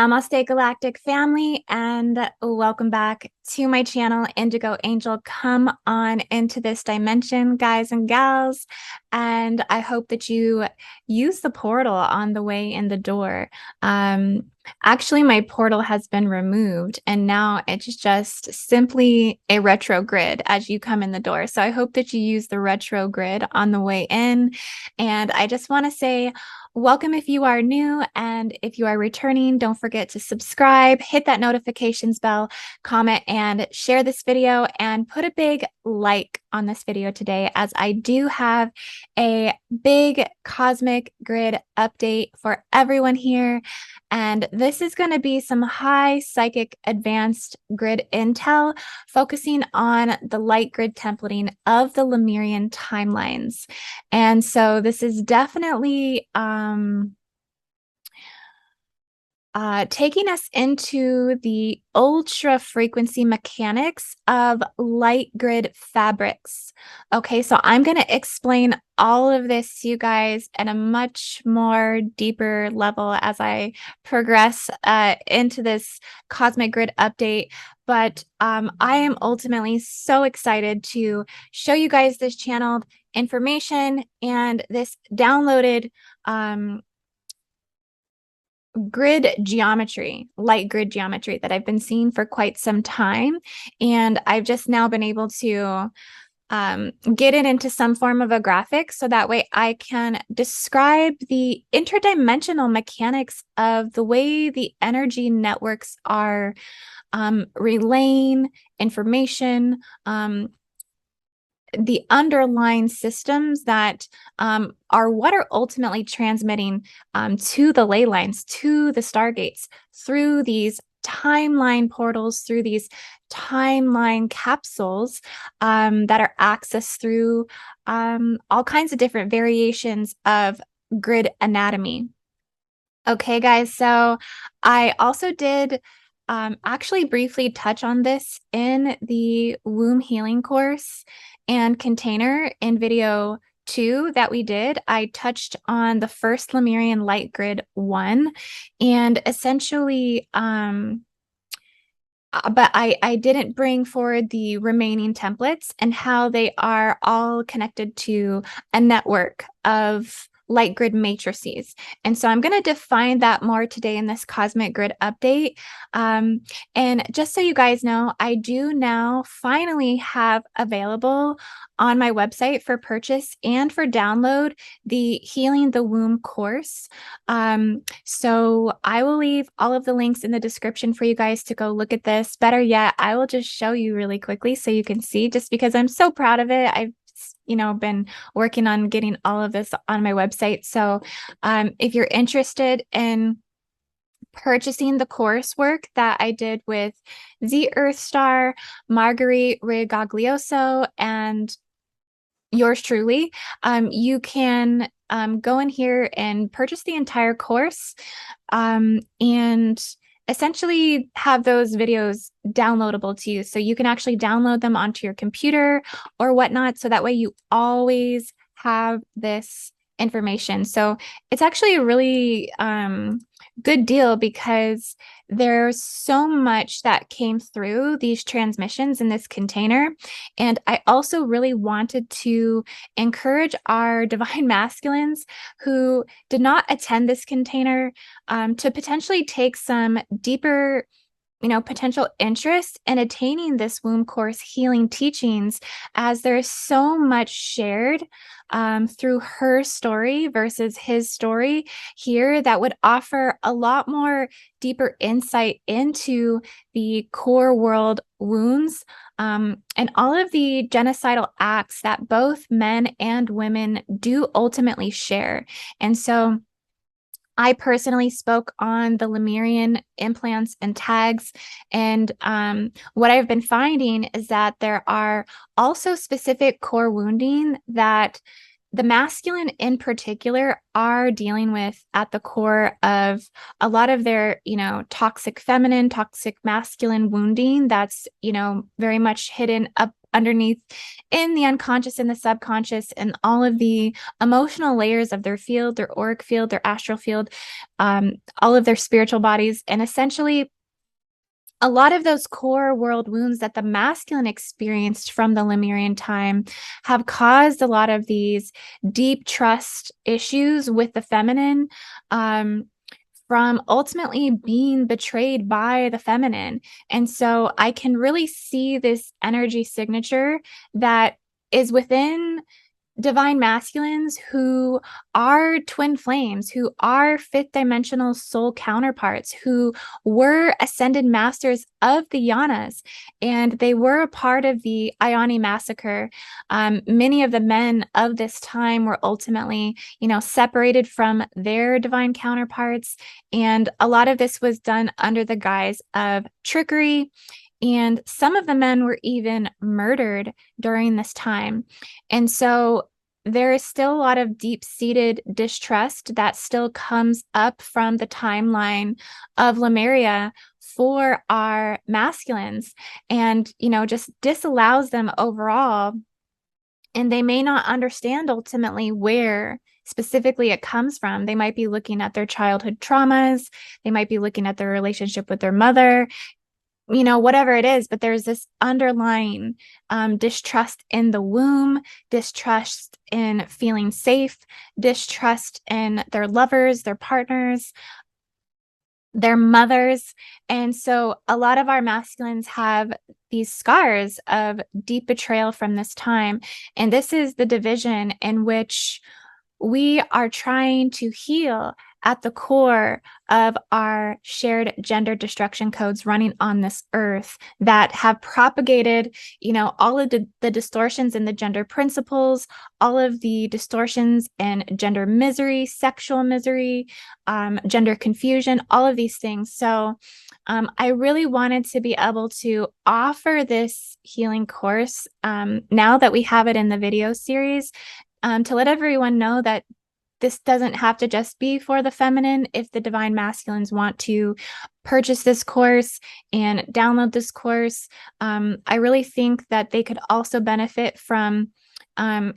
Namaste, Galactic family, and welcome back to my channel, Indigo Angel. Come on into this dimension, guys and gals, and I hope that you use the portal on the way in the door. Actually, my portal has been removed, and now it's just simply a retro grid as you come in the door. So I hope that you use the retro grid on the way in, and I just want to say, welcome if you are new, and if you are returning, don't forget to subscribe, hit that notifications bell, comment, and share this video, and put a big like on this video today, as I do have a big cosmic grid update for everyone here. And this is going to be some high psychic advanced grid intel, focusing on the light grid templating of the Lemurian timelines. And so this is definitely taking us into the ultra frequency mechanics of light grid fabrics. Okay, so I'm going to explain all of this to you guys at a much more deeper level as I progress into this cosmic grid update. But I am ultimately so excited to show you guys this channeled information and this downloaded grid geometry, light grid geometry that I've been seeing for quite some time. And I've just now been able to get it into some form of a graphic, so that way I can describe the interdimensional mechanics of the way the energy networks are relaying information, the underlying systems that are what are ultimately transmitting to the ley lines, to the stargates, through these timeline portals, through these timeline capsules that are accessed through all kinds of different variations of grid anatomy. Okay, guys, so I also did actually briefly touch on this in the womb healing course and container in video 2 that we did. I touched on the first Lemurian light grid 1, and essentially but I didn't bring forward the remaining templates and how they are all connected to a network of light grid matrices. And so I'm going to define that more today in this cosmic grid update. And just so you guys know, I do now finally have available on my website for purchase and for download the Healing the Womb course. So I will leave all of the links in the description for you guys to go look at this. Better yet, I will just show you really quickly so you can see, just because I'm so proud of it. I've been working on getting all of this on my website. So if you're interested in purchasing the coursework that I did with the Earth Star, Marguerite Rigaglioso, and yours truly, you can go in here and purchase the entire course and essentially have those videos downloadable to you. So you can actually download them onto your computer or whatnot. So that way you always have this information. So it's actually a really good deal, because there's so much that came through these transmissions in this container. And I also really wanted to encourage our divine masculines who did not attend this container to potentially take some deeper potential interest in attaining this womb course healing teachings, as there's so much shared through her story versus his story here that would offer a lot more deeper insight into the core world wounds and all of the genocidal acts that both men and women do ultimately share. And so I personally spoke on the Lemurian implants and tags, and what I've been finding is that there are also specific core wounding that the masculine in particular are dealing with at the core of a lot of their, toxic feminine, toxic masculine wounding that's, very much hidden up underneath in the unconscious and the subconscious and all of the emotional layers of their field, their auric field, their astral field, all of their spiritual bodies. And essentially, a lot of those core world wounds that the masculine experienced from the Lemurian time have caused a lot of these deep trust issues with the feminine, from ultimately being betrayed by the feminine. And so I can really see this energy signature that is within divine masculines who are twin flames, who are fifth dimensional soul counterparts, who were ascended masters of the Yanas, and they were a part of the Ioni massacre. Many of the men of this time were ultimately, separated from their divine counterparts, and a lot of this was done under the guise of trickery. And some of the men were even murdered during this time. And so there is still a lot of deep-seated distrust that still comes up from the timeline of Lemuria for our masculines, and, just disallows them overall. And they may not understand ultimately where specifically it comes from. They might be looking at their childhood traumas. They might be looking at their relationship with their mother, whatever it is, but there's this underlying distrust in the womb, distrust in feeling safe, distrust in their lovers, their partners, their mothers. And so a lot of our masculines have these scars of deep betrayal from this time. And this is the division in which we are trying to heal at the core of our shared gender destruction codes running on this earth that have propagated, all of the distortions in the gender principles, all of the distortions in gender misery, sexual misery, gender confusion, all of these things. So I really wanted to be able to offer this healing course now that we have it in the video series, to let everyone know that this doesn't have to just be for the feminine. If the divine masculines want to purchase this course and download this course, I really think that they could also benefit from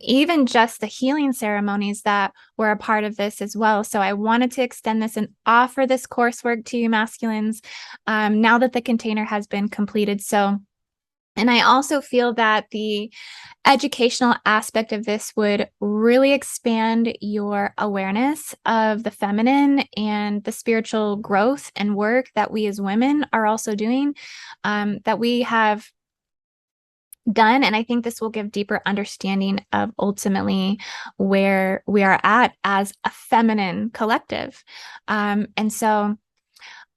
even just the healing ceremonies that were a part of this as well. So I wanted to extend this and offer this coursework to you masculines now that the container has been completed. And I also feel that the educational aspect of this would really expand your awareness of the feminine and the spiritual growth and work that we as women are also doing, that we have done. And I think this will give deeper understanding of ultimately where we are at as a feminine collective. And so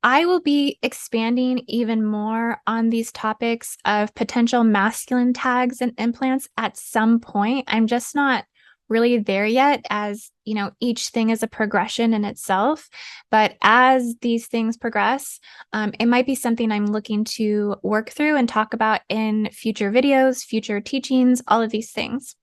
I will be expanding even more on these topics of potential masculine tags and implants at some point. I'm just not really there yet, as each thing is a progression in itself. But as these things progress, it might be something I'm looking to work through and talk about in future videos, future teachings, all of these things.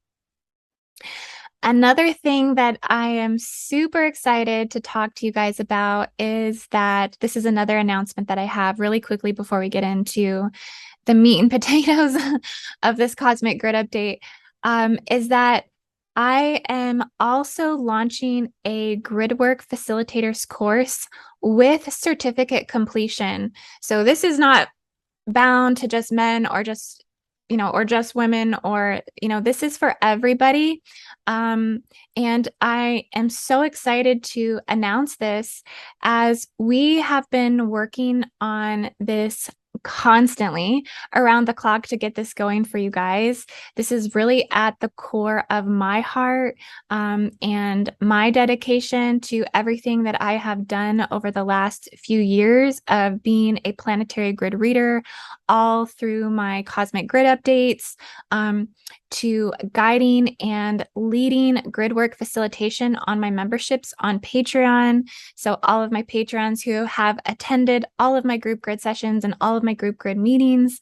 Another thing that I am super excited to talk to you guys about is that this is another announcement that I have really quickly before we get into the meat and potatoes of this cosmic grid update, is that I am also launching a Gridwork Facilitators course with certificate completion. So this is not bound to just men or just or just women, or, this is for everybody. And I am so excited to announce this, as we have been working on this constantly around the clock to get this going for you guys. This is really at the core of my heart, and my dedication to everything that I have done over the last few years of being a planetary grid reader, all through my cosmic grid updates, to guiding and leading Gridwork facilitation on my memberships on Patreon. So all of my patrons who have attended all of my group grid sessions and all of my group grid meetings,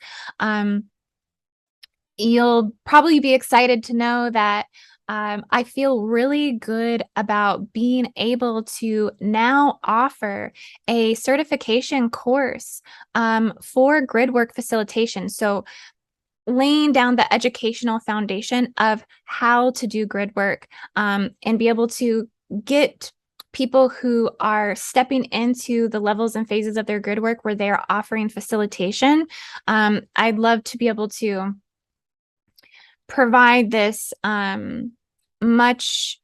you'll probably be excited to know that I feel really good about being able to now offer a certification course for Gridwork facilitation. So laying down the educational foundation of how to do grid work, and be able to get people who are stepping into the levels and phases of their grid work where they are offering facilitation. I'd love to be able to provide this much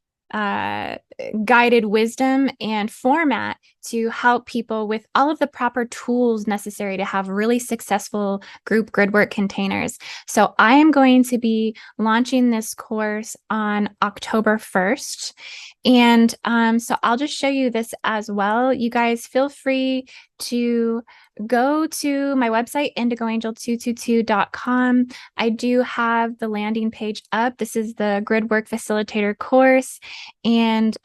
guided wisdom and format to help people with all of the proper tools necessary to have really successful group gridwork containers. So I am going to be launching this course on October 1st. And so I'll just show you this as well. You guys feel free to go to my website, indigoangel222.com. I do have the landing page up. This is the Gridwork Facilitator course. And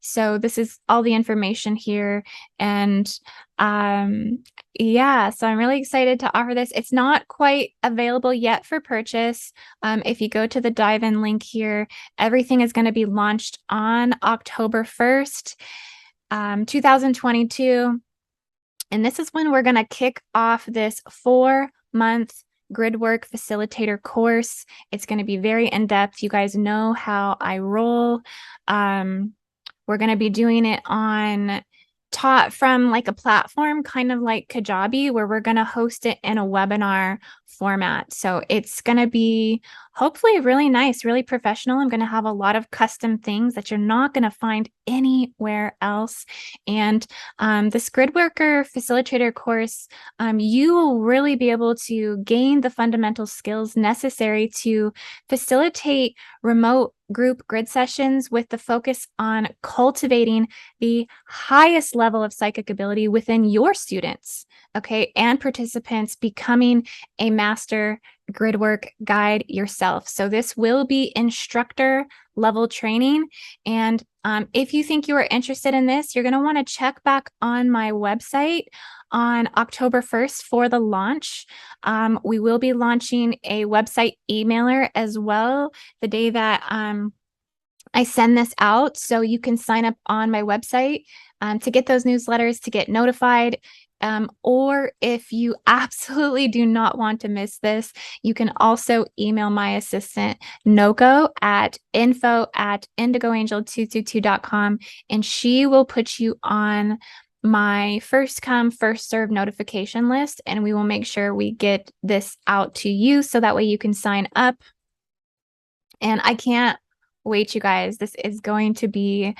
so this is all the information here. And yeah, so I'm really excited to offer this. It's not quite available yet for purchase. If you go to the dive in link here, everything is going to be launched on October 1st, 2022. And this is when we're going to kick off this 4-month Gridwork Facilitator course. It's going to be very in-depth. You guys know how I roll. We're going to be doing it taught from like a platform, kind of like Kajabi, where we're going to host it in a webinar format. So it's going to be hopefully really nice, really professional. I'm going to have a lot of custom things that you're not going to find anywhere else. And this Gridworker Facilitator course, you will really be able to gain the fundamental skills necessary to facilitate remote group grid sessions with the focus on cultivating the highest level of psychic ability within your students, okay, and participants, becoming a master Gridwork guide yourself. So this will be instructor level training. And if you think you are interested in this, you're going to want to check back on my website on October 1st for the launch. We will be launching a website emailer as well the day that I send this out. So you can sign up on my website to get those newsletters, to get notified. Or if you absolutely do not want to miss this, you can also email my assistant, Noko, at info@indigoangel222.com, and she will put you on my first come, first serve notification list, and we will make sure we get this out to you so that way you can sign up. And I can't wait, you guys. This is going to be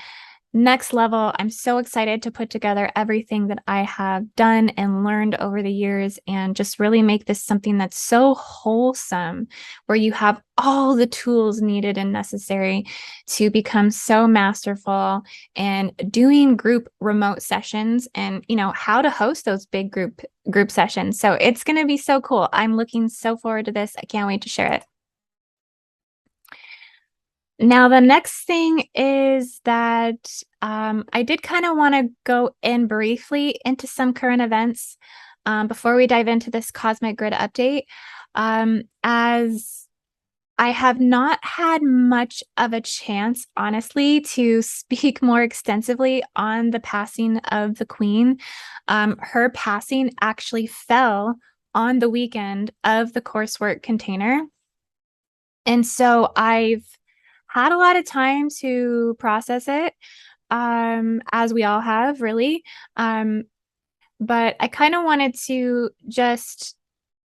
next level. I'm so excited to put together everything that I have done and learned over the years and just really make this something that's so wholesome, where you have all the tools needed and necessary to become so masterful and doing group remote sessions, and how to host those big group sessions. So it's going to be so cool. I'm looking so forward to this. I can't wait to share it. Now, the next thing is that I did kind of want to go in briefly into some current events before we dive into this Cosmic Grid update, as I have not had much of a chance, honestly, to speak more extensively on the passing of the Queen. Her passing actually fell on the weekend of the coursework container. And so I've had a lot of time to process it, as we all have, really. But I kind of wanted to just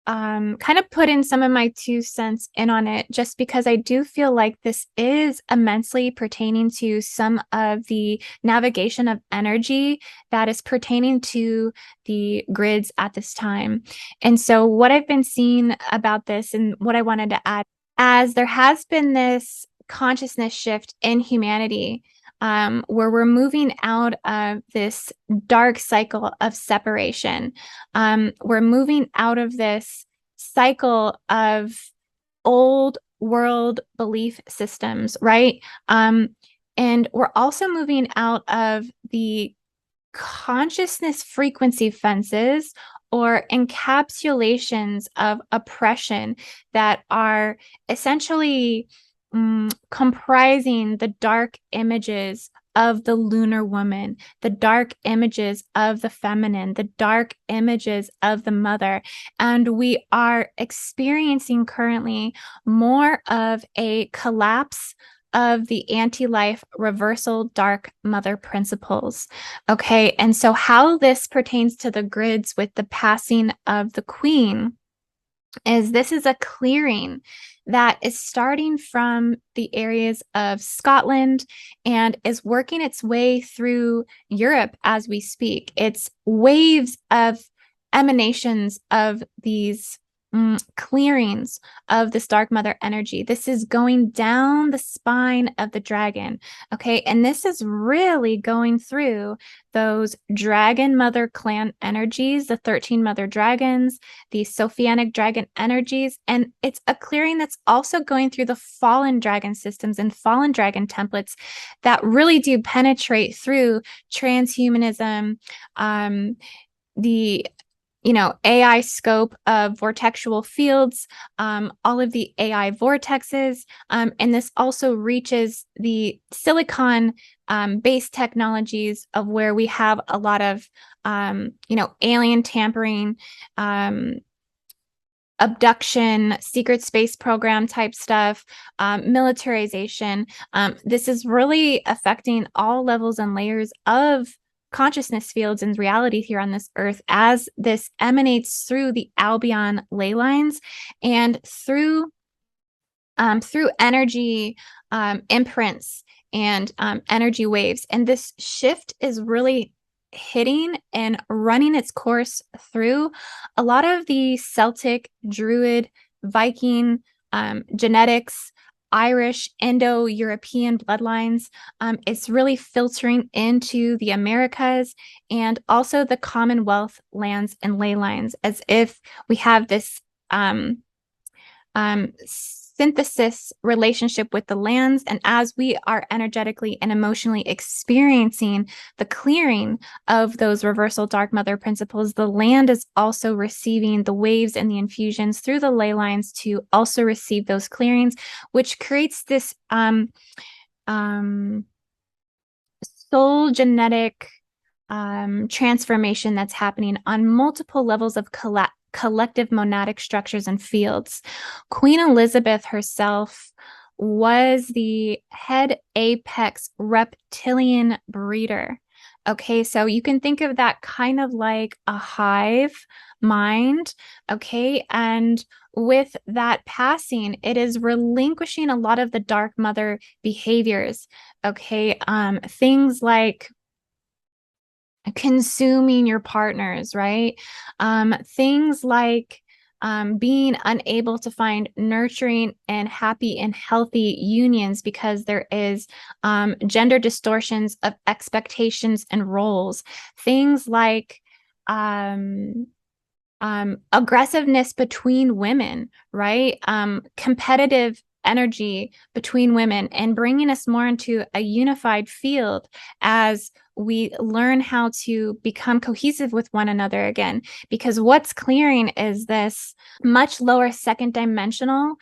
kind of put in some of my 2 cents in on it, just because I do feel like this is immensely pertaining to some of the navigation of energy that is pertaining to the grids at this time. And so what I've been seeing about this, and what I wanted to add, as there has been this consciousness shift in humanity, where we're moving out of this dark cycle of separation. We're moving out of this cycle of old world belief systems, right? And we're also moving out of the consciousness frequency fences or encapsulations of oppression that are essentially comprising the dark images of the lunar woman, the dark images of the feminine, the dark images of the mother. And we are experiencing currently more of a collapse of the anti-life reversal dark mother principles. Okay, and so how this pertains to the grids with the passing of the queen is this is a clearing that is starting from the areas of Scotland and is working its way through Europe as we speak. It's waves of emanations of these clearings of this dark mother energy. This is going down the spine of the dragon. Okay. And this is really going through those dragon mother clan energies, the 13 mother dragons, the Sophianic dragon energies. And it's a clearing that's also going through the fallen dragon systems and fallen dragon templates that really do penetrate through transhumanism, the AI scope of vortexual fields, all of the AI vortexes. And this also reaches the silicon based technologies of where we have a lot of, alien tampering, abduction, secret space program type stuff, militarization. This is really affecting all levels and layers of consciousness fields and reality here on this earth as this emanates through the Albion ley lines and through energy imprints and energy waves. And this shift is really hitting and running its course through a lot of the Celtic, Druid, Viking genetics, Irish, Indo-European bloodlines. It's really filtering into the Americas and also the Commonwealth lands and ley lines, as if we have this synthesis relationship with the lands. And as we are energetically and emotionally experiencing the clearing of those reversal dark mother principles, the land is also receiving the waves and the infusions through the ley lines to also receive those clearings, which creates this soul genetic transformation that's happening on multiple levels of collective monadic structures and fields. Queen Elizabeth herself was the head apex reptilian breeder. Okay, so you can think of that kind of like a hive mind. Okay, and with that passing, it is relinquishing a lot of the dark mother behaviors. Okay, things like consuming your partners, right? Things like being unable to find nurturing and happy and healthy unions because there is gender distortions of expectations and roles. Things like aggressiveness between women, right? Competitive energy between women, and bringing us more into a unified field as we learn how to become cohesive with one another again. Because what's clearing is this much lower second dimensional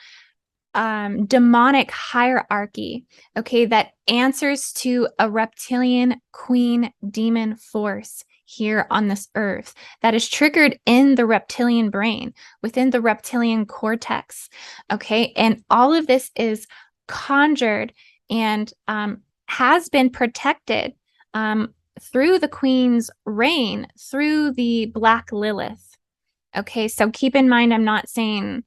demonic hierarchy, okay, that answers to a reptilian queen demon force here on this earth that is triggered in the reptilian brain, within the reptilian cortex. Okay, and all of this is conjured and has been protected through the queen's reign, through the Black Lilith. Okay, so keep in mind, I'm not saying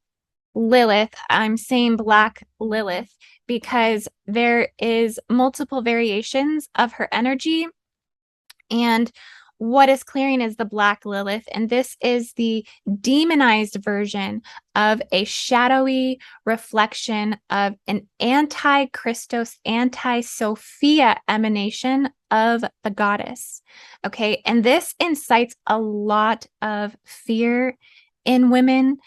Lilith, I'm saying Black Lilith because there is multiple variations of her energy, and what is clearing is the Black Lilith, and this is the demonized version of a shadowy reflection of an anti-Christos, anti-Sophia emanation of the goddess. Okay, and this incites a lot of fear in women.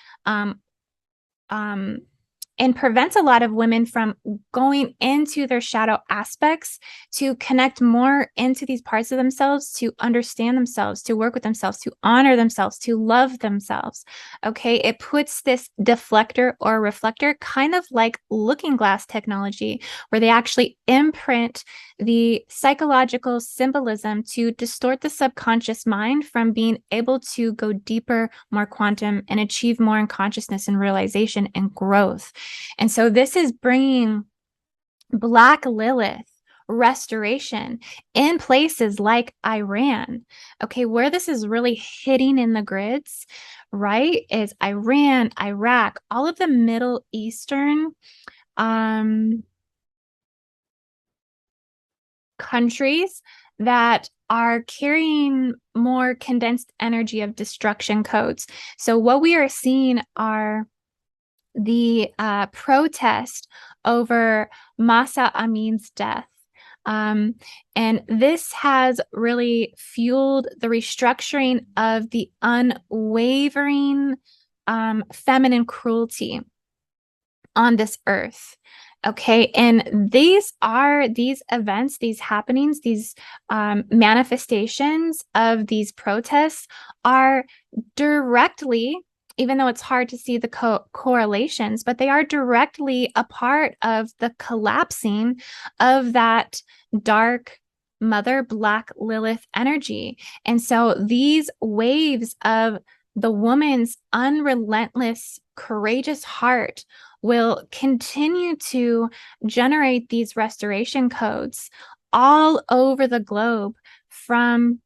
and prevents a lot of women from going into their shadow aspects to connect more into these parts of themselves, to understand themselves, to work with themselves, to honor themselves, to love themselves. Okay, it puts this deflector or reflector, kind of like looking glass technology, where they actually imprint the psychological symbolism to distort the subconscious mind from being able to go deeper, more quantum, and achieve more in consciousness and realization and growth. And so this is bringing Black Lilith restoration in places like Iran. Okay, where this is really hitting in the grids, right, is Iran, Iraq, all of the Middle Eastern countries that are carrying more condensed energy of destruction codes. So what we are seeing are the protest over Masa Amin's death. And this has really fueled the restructuring of the unwavering feminine cruelty on this earth. Okay, and these events, these happenings, these manifestations of these protests are directly, even though it's hard to see the correlations, but they are directly a part of the collapsing of that dark mother, Black Lilith energy. And so these waves of the woman's unrelentless, courageous heart will continue to generate these restoration codes all over the globe from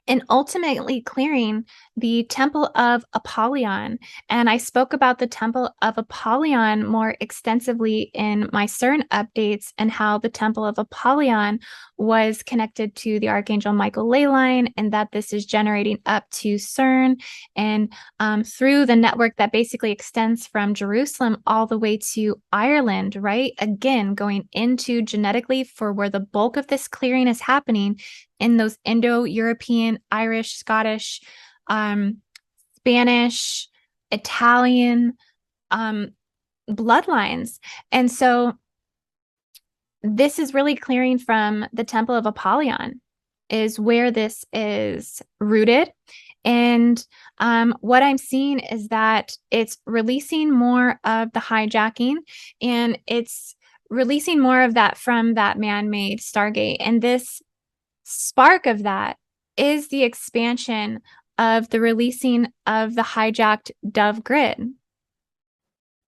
and ultimately clearing the Temple of Apollyon. And I spoke about the Temple of Apollyon more extensively in my CERN updates, and how the Temple of Apollyon was connected to the Archangel Michael ley line, and that this is generating up to CERN and through the network that basically extends from Jerusalem all the way to Ireland, right? Again, going into genetically for where the bulk of this clearing is happening, in those Indo-European, Irish, Scottish, Spanish, Italian bloodlines. And so this is really clearing from the Temple of Apollyon, is where this is rooted. And what I'm seeing is that it's releasing more of the hijacking, and it's releasing more of that from that man-made Stargate. And this spark of that is the expansion of the releasing of the hijacked Dove grid.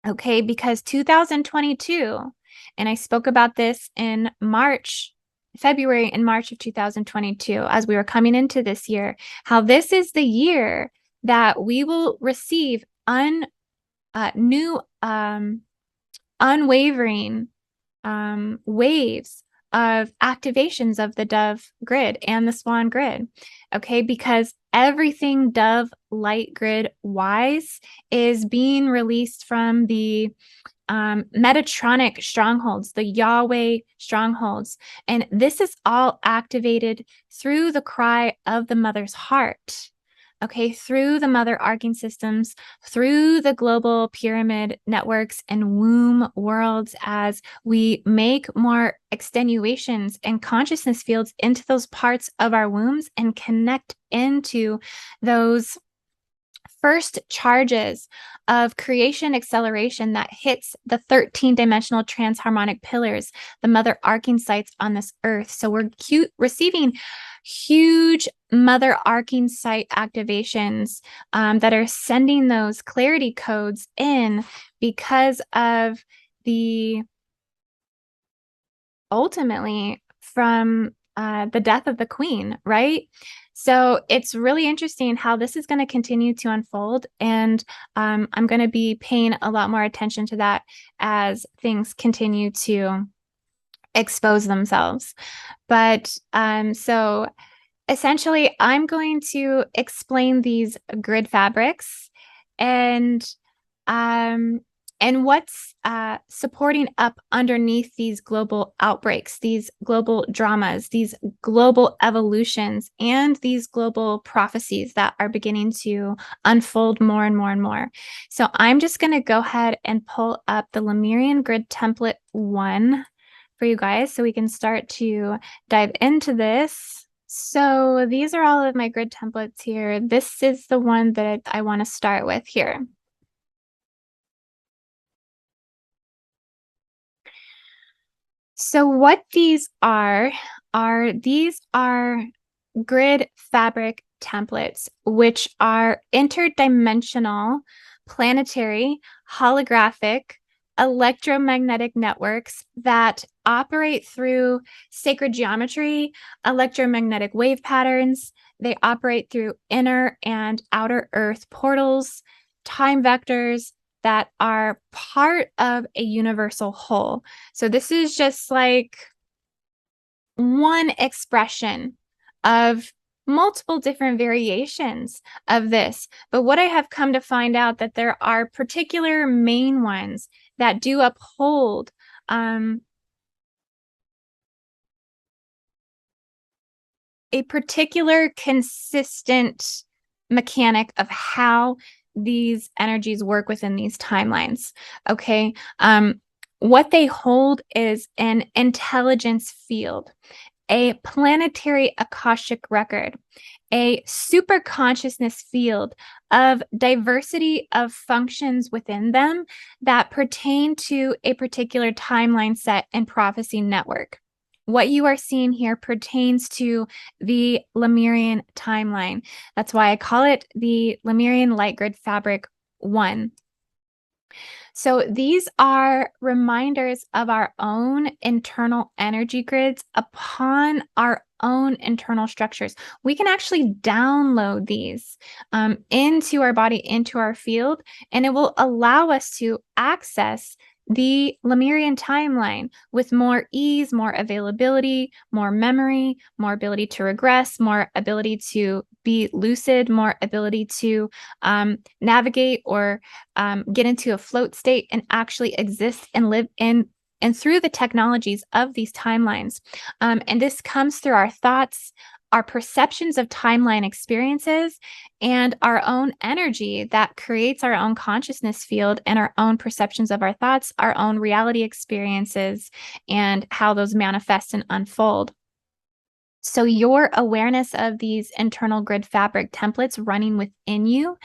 Okay, because 2022, and I spoke about this in February and March of 2022, as we were coming into this year, how this is the year that we will receive new unwavering waves of activations of the Dove grid and the Swan grid. Okay, because everything Dove light grid wise is being released from the Metatronic strongholds, the Yahweh strongholds. And this is all activated through the cry of the mother's heart. Okay, through the mother arcing systems, through the global pyramid networks and womb worlds, as we make more extenuations and consciousness fields into those parts of our wombs and connect into those first charges of creation acceleration that hits the 13-dimensional transharmonic pillars, the mother arcing sites on this earth. So we're receiving huge mother arcing site activations that are sending those clarity codes in because of the ultimately from the death of the queen, right? So it's really interesting how this is going to continue to unfold. And I'm going to be paying a lot more attention to that as things continue to expose themselves. But so essentially, I'm going to explain these grid fabrics and And what's supporting up underneath these global outbreaks, these global dramas, these global evolutions, and these global prophecies that are beginning to unfold more and more and more. So I'm just going to go ahead and pull up the Lemurian Grid Template 1 for you guys so we can start to dive into this. So these are all of my grid templates here. This is the one that I want to start with here. So what these are grid fabric templates, which are interdimensional, planetary, holographic, electromagnetic networks that operate through sacred geometry, electromagnetic wave patterns. They operate through inner and outer Earth portals, time vectors, that are part of a universal whole. So this is just like one expression of multiple different variations of this. But what I have come to find out that there are particular main ones that do uphold a particular consistent mechanic of how these energies work within these timelines. Okay. What they hold is an intelligence field, a planetary Akashic record, a super consciousness field of diversity of functions within them that pertain to a particular timeline set and prophecy network. What you are seeing here pertains to the Lemurian timeline. That's why I call it the Lemurian Light Grid Fabric 1. So these are reminders of our own internal energy grids upon our own internal structures. We can actually download these into our body, into our field, and it will allow us to access the Lemurian timeline with more ease, more availability, more memory, more ability to regress, more ability to be lucid, more ability to navigate or get into a float state and actually exist and live in and through the technologies of these timelines. And this comes through our thoughts, our perceptions of timeline experiences, and our own energy that creates our own consciousness field and our own perceptions of our thoughts, our own reality experiences, and how those manifest and unfold. So your awareness of these internal grid fabric templates running within you,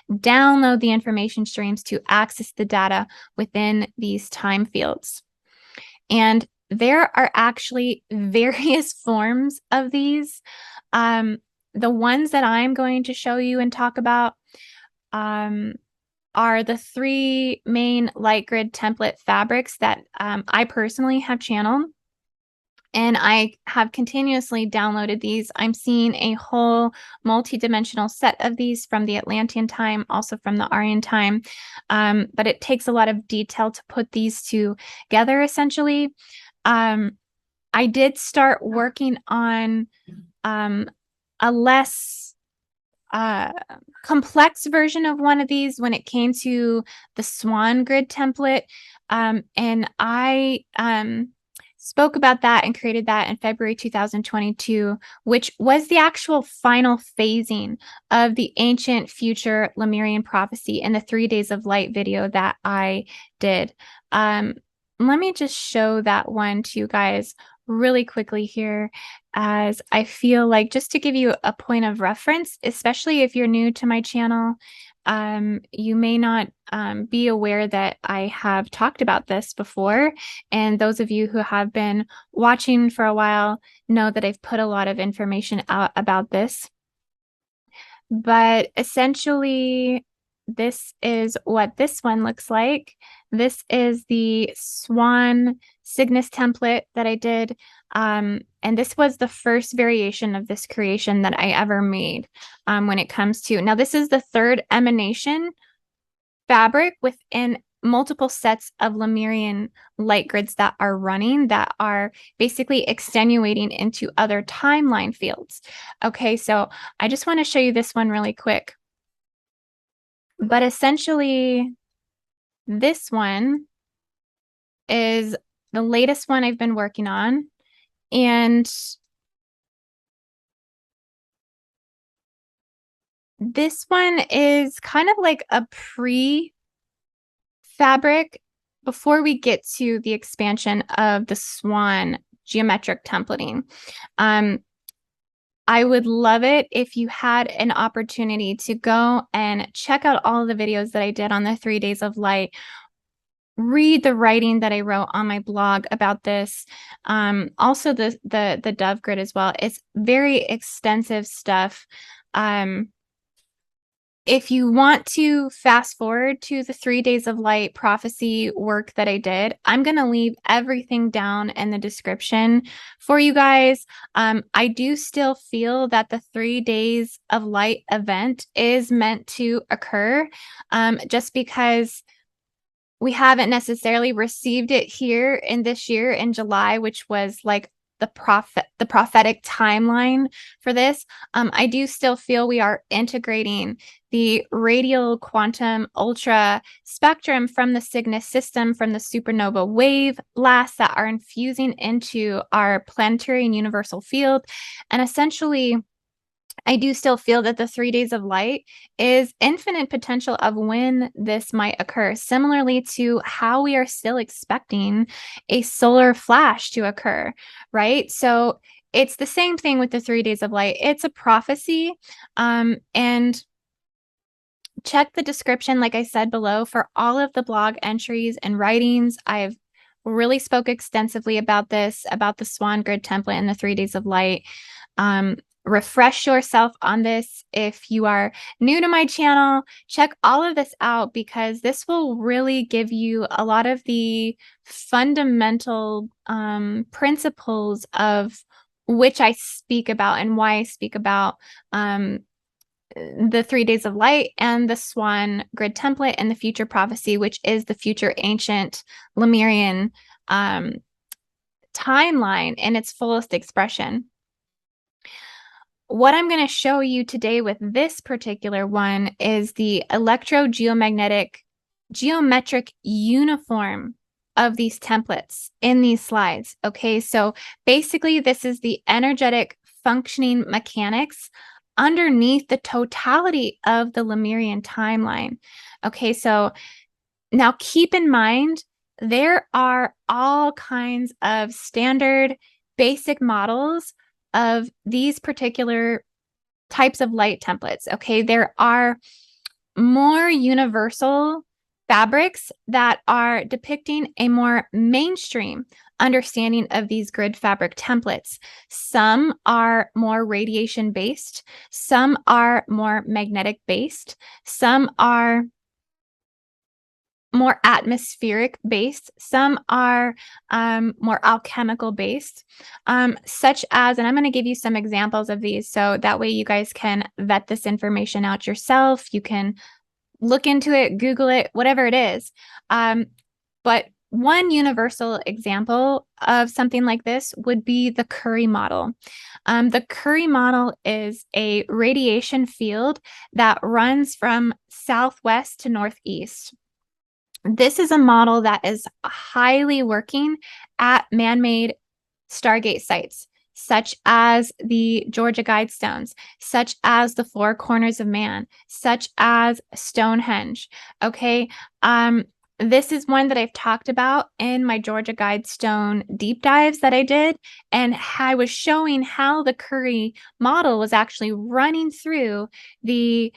download the information streams to access the data within these time fields. And there are actually various forms of these. The ones that I'm going to show you and talk about are the 3 main light grid template fabrics that I personally have channeled. And I have continuously downloaded these. I'm seeing a whole multi-dimensional set of these from the Atlantean time, also from the Aryan time. But it takes a lot of detail to put these together, essentially. I did start working on a less complex version of one of these when it came to the Swan grid template. And I spoke about that and created that in February 2022, which was the actual final phasing of the ancient future Lemurian prophecy in the 3 Days of Light video that I did. Let me just show that one to you guys really quickly here, as I feel like just to give you a point of reference, especially if you're new to my channel, you may not be aware that I have talked about this before. And those of you who have been watching for a while know that I've put a lot of information out about this. But essentially, this is what this one looks like. This is the Swan Cygnus template that I did. And this was the first variation of this creation that I ever made when it comes to. Now, this is the 3rd emanation fabric within multiple sets of Lemurian light grids that are running, that are basically extenuating into other timeline fields. Okay, so I just want to show you this one really quick. But essentially, this one is the latest one I've been working on. And this one is kind of like a pre-fabric before we get to the expansion of the swan geometric templating. I would love it if you had an opportunity to go and check out all the videos that I did on the 3 days of light. Read the writing that I wrote on my blog about this. Also the Dove Grid as well. It's very extensive stuff. If you want to fast forward to the 3 days of light prophecy work that I did, I'm going to leave everything down in the description for you guys. I do still feel that the 3 days of light event is meant to occur, just because we haven't necessarily received it here in this year in July, which was like the prophetic timeline for this. I do still feel we are integrating the radial quantum ultra spectrum from the Cygnus system, from the supernova wave blasts that are infusing into our planetary and universal field. And essentially, I do still feel that the 3 days of light is infinite potential of when this might occur, similarly to how we are still expecting a solar flash to occur, right? So it's the same thing with the 3 days of light. It's a prophecy. And check the description, like I said below, for all of the blog entries and writings. I've really spoke extensively about this, about the Swan Grid template and the 3 days of light. Refresh yourself on this. If you are new to my channel, check all of this out, because this will really give you a lot of the fundamental principles of which I speak about and why I speak about the 3 days of light and the Swan Grid template and the future prophecy, which is the future ancient Lemurian timeline in its fullest expression. What I'm going to show you today with this particular one is the geometric uniform of these templates in these slides. Okay, so basically this is the energetic functioning mechanics underneath the totality of the Lemurian timeline. Okay, so now keep in mind, there are all kinds of standard basic models of these particular types of light templates. Okay, there are more universal fabrics that are depicting a more mainstream understanding of these grid fabric templates. Some are more radiation based, some are more magnetic based, some are more atmospheric based, some are more alchemical based, such as, and I'm going to give you some examples of these so that way you guys can vet this information out yourself. You can look into it, Google it, whatever it is. But one universal example of something like this would be the Curie model. The Curie model is a radiation field that runs from southwest to northeast. This is a model that is highly working at man-made stargate sites, such as the Georgia Guidestones, such as the Four Corners of Man, such as Stonehenge. Okay, this is one that I've talked about in my Georgia Guidestone deep dives that I did, and I was showing how the Curie model was actually running through the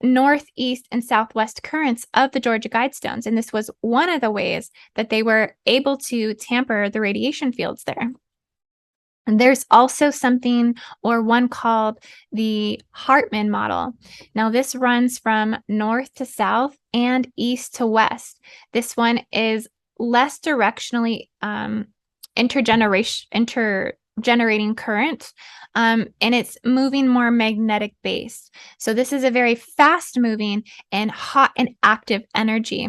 northeast and southwest currents of the Georgia Guidestones. And this was one of the ways that they were able to tamper the radiation fields there. And there's also something, or one called the Hartman model. Now, this runs from north to south and east to west. This one is less directionally intergenerating current, and it's moving more magnetic based. So this is a very fast moving and hot and active energy.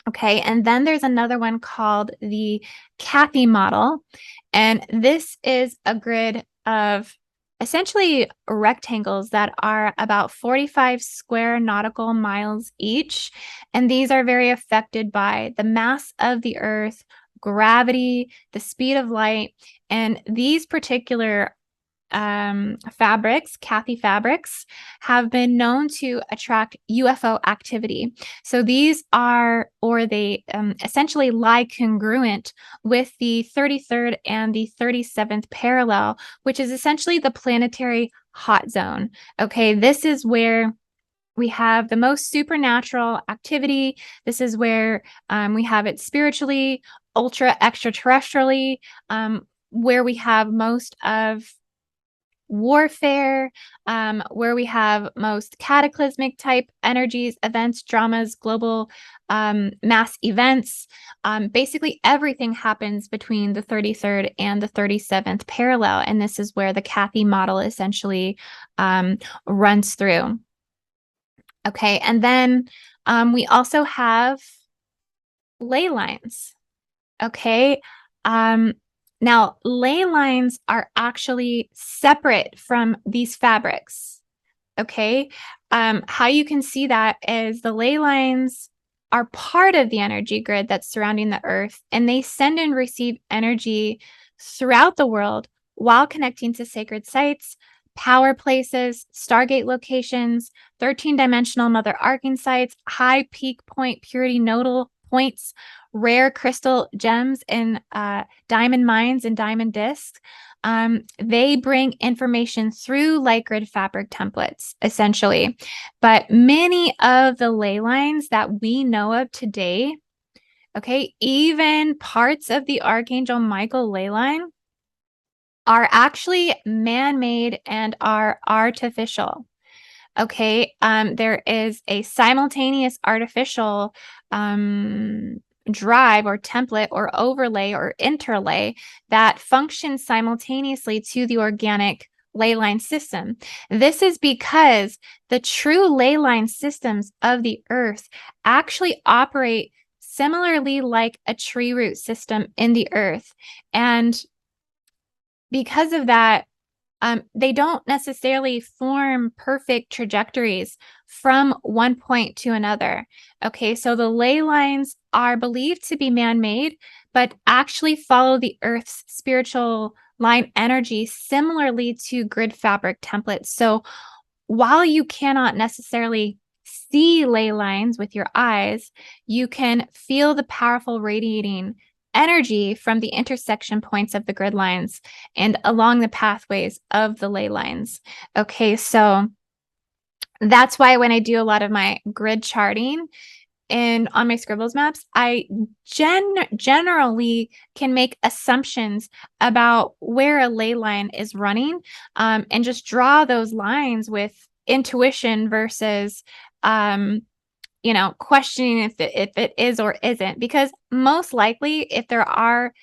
Okay, and then there's another one called the Cathy model, and this is a grid of essentially rectangles that are about 45 square nautical miles each. And these are very affected by the mass of the Earth, gravity, the speed of light, and these particular fabrics, Cathy fabrics, have been known to attract UFO activity. So these are, or they essentially lie congruent with the 33rd and the 37th parallel, which is essentially the planetary hot zone. Okay, this is where we have the most supernatural activity. This is where we have it spiritually, ultra extraterrestrially, where we have most of warfare, where we have most cataclysmic type energies, events, dramas, global mass events. Basically, everything happens between the 33rd and the 37th parallel. And this is where the Cathy model essentially runs through. Okay, and then we also have ley lines. Okay. Now, ley lines are actually separate from these fabrics. Okay. How you can see that is the ley lines are part of the energy grid that's surrounding the Earth, and they send and receive energy throughout the world while connecting to sacred sites, power places, stargate locations, 13-dimensional mother arcing sites, high peak point purity nodal points, rare crystal gems in diamond mines and diamond discs. They bring information through light grid fabric templates, essentially. But many of the ley lines that we know of today, okay, even parts of the Archangel Michael ley line are actually man-made and are artificial. Okay, there is a simultaneous artificial drive or template or overlay or interlay that functions simultaneously to the organic ley line system. This is because the true ley line systems of the Earth actually operate similarly like a tree root system in the Earth. And because of that, they don't necessarily form perfect trajectories from one point to another. Okay, so the ley lines are believed to be man-made, but actually follow the Earth's spiritual line energy similarly to grid fabric templates. So while you cannot necessarily see ley lines with your eyes, you can feel the powerful radiating energy from the intersection points of the grid lines and along the pathways of the ley lines. Okay, so that's why when I do a lot of my grid charting and on my scribbles maps, I generally can make assumptions about where a ley line is running, and just draw those lines with intuition versus questioning if it is or isn't, because most likely if there are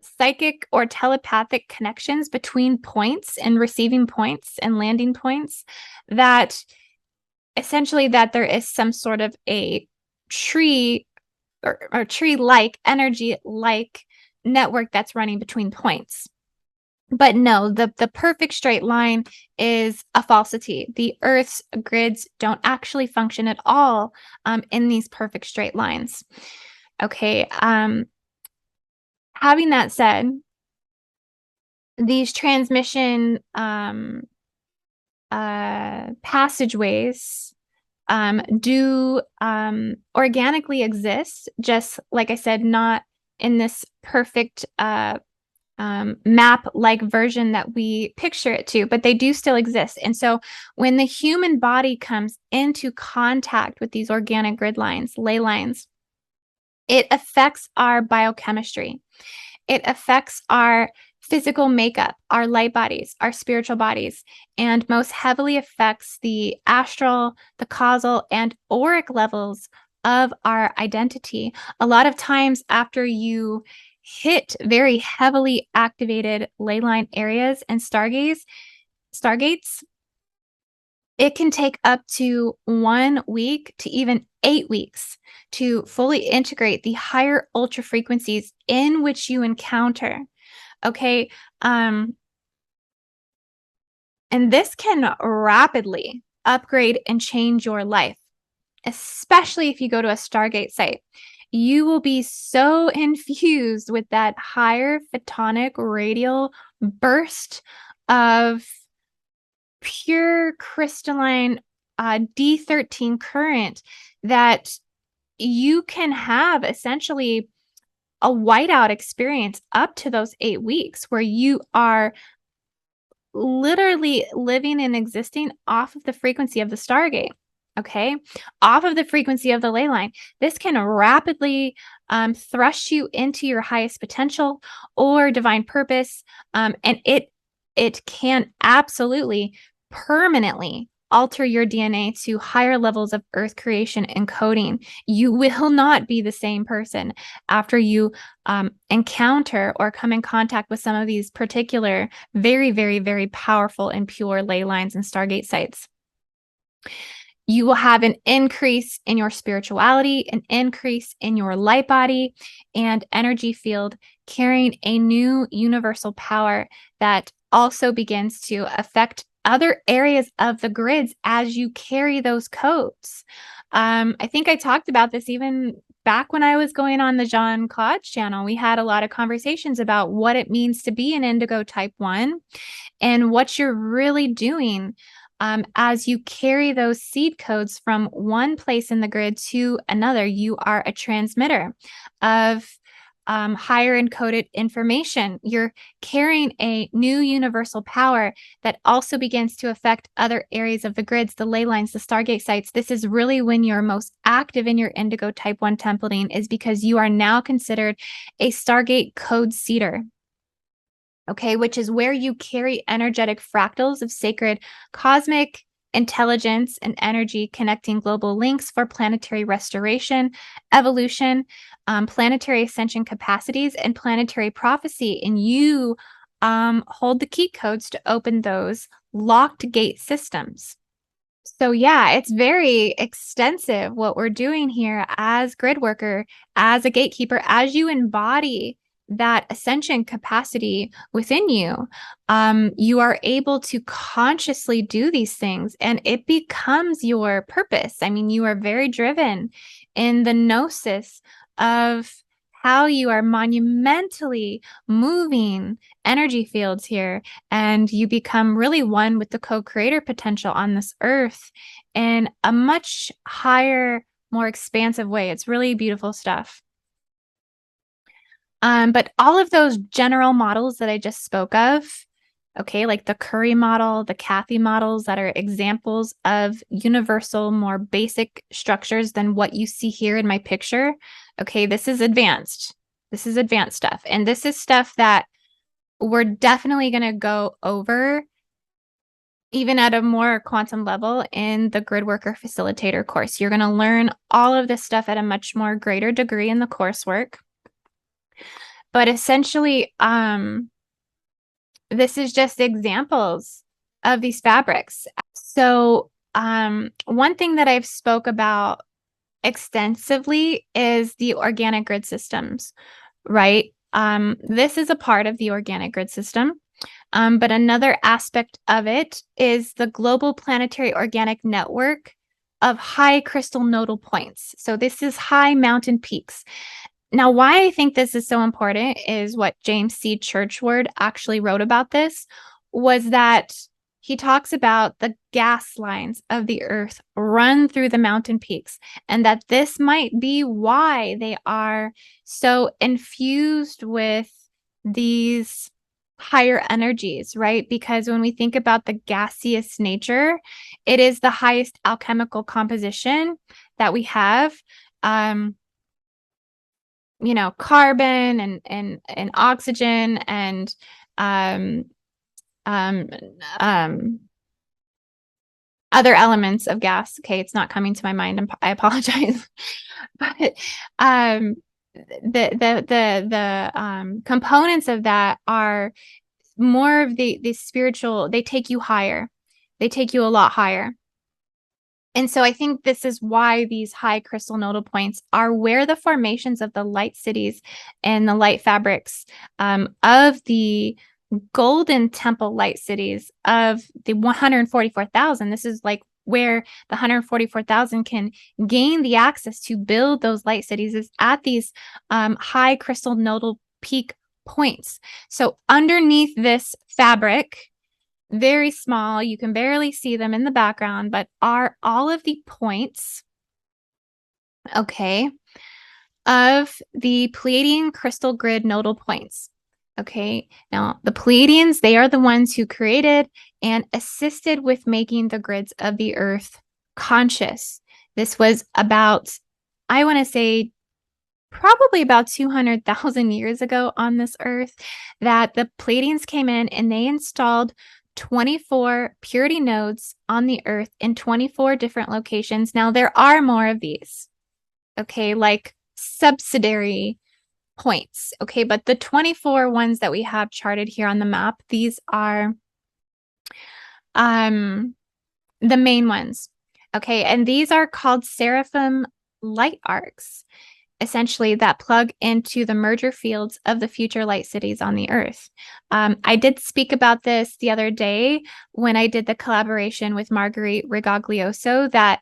psychic or telepathic connections between points and receiving points and landing points, that essentially that there is some sort of a tree or tree-like energy-like network that's running between points. But no, the perfect straight line is a falsity. The Earth's grids don't actually function at all in these perfect straight lines. Okay. Having that said, these transmission passageways do organically exist, just like I said, not in this perfect map-like version that we picture it to, but they do still exist. And so when the human body comes into contact with these organic grid lines, ley lines, it affects our biochemistry. It affects our physical makeup, our light bodies, our spiritual bodies, and most heavily affects the astral, the causal, and auric levels of our identity. A lot of times after you hit very heavily activated ley line areas and stargates, it can take up to 1 week to even 8 weeks to fully integrate the higher ultra frequencies in which you encounter. Okay. And this can rapidly upgrade and change your life, especially if you go to a Stargate site. You will be so infused with that higher photonic radial burst of pure crystalline D13 current that you can have essentially a whiteout experience up to those 8 weeks where you are literally living and existing off of the frequency of the Stargate. Okay, off of the frequency of the ley line. This can rapidly thrust you into your highest potential or divine purpose, and it can absolutely permanently alter your DNA to higher levels of Earth creation and coding. You will not be the same person after you encounter or come in contact with some of these particular, very, very, very powerful and pure ley lines and Stargate sites. You will have an increase in your spirituality, an increase in your light body and energy field, carrying a new universal power that also begins to affect other areas of the grids as you carry those codes. I think I talked about this even back when I was going on the Jean-Claude's channel. We had a lot of conversations about what it means to be an indigo type 1 and what you're really doing as you carry those seed codes from one place in the grid to another. You are a transmitter of higher encoded information. You're carrying a new universal power that also begins to affect other areas of the grids, the ley lines, the Stargate sites. This is really when you're most active in your indigo type 1 templating, is because you are now considered a Stargate code seeder. Okay, which is where you carry energetic fractals of sacred cosmic intelligence and energy, connecting global links for planetary restoration, evolution, planetary ascension capacities, and planetary prophecy. And you hold the key codes to open those locked gate systems. So yeah, it's very extensive what we're doing here as grid worker, as a gatekeeper, as you embody that ascension capacity within you. You are able to consciously do these things and it becomes your purpose. I mean, you are very driven in the gnosis of how you are monumentally moving energy fields here, and you become really one with the co-creator potential on this earth in a much higher, more expansive way. It's really beautiful stuff. But all of those general models that I just spoke of, okay, like the Curry model, the Kathy models that are examples of universal, more basic structures than what you see here in my picture. Okay, this is advanced. This is advanced stuff. And this is stuff that we're definitely going to go over even at a more quantum level in the Gridworker Facilitator course. You're going to learn all of this stuff at a much more greater degree in the coursework. But essentially, this is just examples of these fabrics. So one thing that I've spoke about extensively is the organic grid systems, right? This is a part of the organic grid system. But another aspect of it is the global planetary organic network of high crystal nodal points. So this is high mountain peaks. Now, why I think this is so important is what James C. Churchward actually wrote about this, was that he talks about the gas lines of the earth run through the mountain peaks, and that this might be why they are so infused with these higher energies, right? Because when we think about the gaseous nature, it is the highest alchemical composition that we have. You know, carbon and oxygen and other elements of gas. Okay, it's not coming to my mind. I apologize. But the components of that are more of the spiritual. They take you higher. They take you a lot higher. And so I think this is why these high crystal nodal points are where the formations of the light cities and the light fabrics of the golden temple light cities of the 144,000. This is like where the 144,000 can gain the access to build those light cities, is at these high crystal nodal peak points. So underneath this fabric, very small, you can barely see them in the background, but are all of the points, okay, of the Pleiadian crystal grid nodal points. Okay, now the Pleiadians, they are the ones who created and assisted with making the grids of the earth conscious. This was about, I want to say, probably about 200,000 years ago on this earth, that the Pleiadians came in and they installed 24 purity nodes on the earth in 24 different locations. Now, there are more of these, okay, like subsidiary points, okay, but the 24 ones that we have charted here on the map, these are the main ones, okay, and these are called seraphim light arcs, essentially, that plug into the merger fields of the future light cities on the earth. I did speak about this the other day when I did the collaboration with Marguerite Rigoglioso, that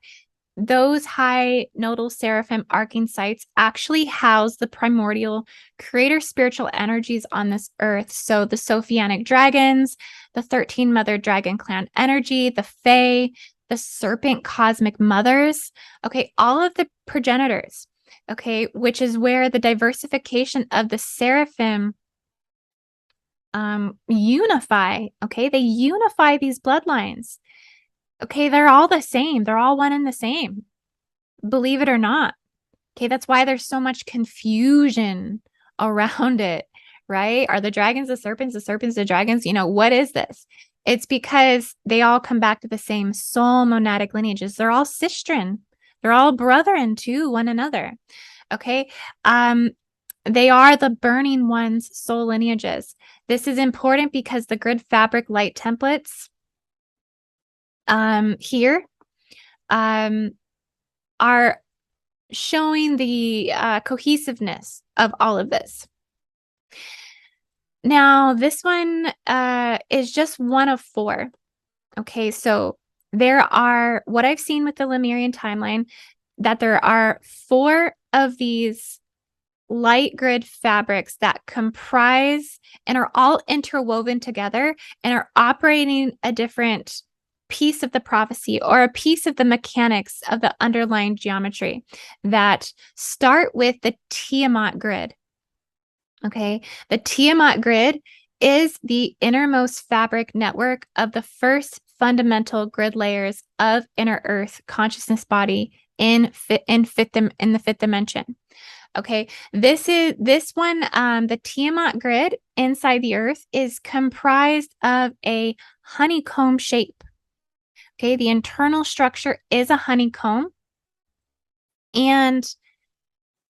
those high nodal seraphim arcing sites actually house the primordial creator spiritual energies on this earth. So the Sophianic dragons, the 13 mother dragon clan energy, the Fae, the serpent cosmic mothers, okay, all of the progenitors, okay, which is where the diversification of the seraphim unify, okay, they unify these bloodlines. Okay, they're all the same. They're all one and the same, believe it or not. Okay, that's why there's so much confusion around it, right? Are the dragons the serpents the dragons? You know, what is this? It's because they all come back to the same soul monadic lineages. They're all sistren. They're all brethren to one another. Okay. They are the burning one's soul lineages. This is important because the grid fabric light templates here are showing the cohesiveness of all of this. Now, this one is just one of 4. Okay, so there are, what I've seen with the Lemurian timeline, that there are 4 of these light grid fabrics that comprise and are all interwoven together and are operating a different piece of the prophecy or a piece of the mechanics of the underlying geometry, that start with the Tiamat grid. Okay, the Tiamat grid is the innermost fabric network of the first fundamental grid layers of inner earth consciousness body in the 5th dimension. Okay, this one, the Tiamat grid inside the earth is comprised of a honeycomb shape. Okay, the internal structure is a honeycomb, and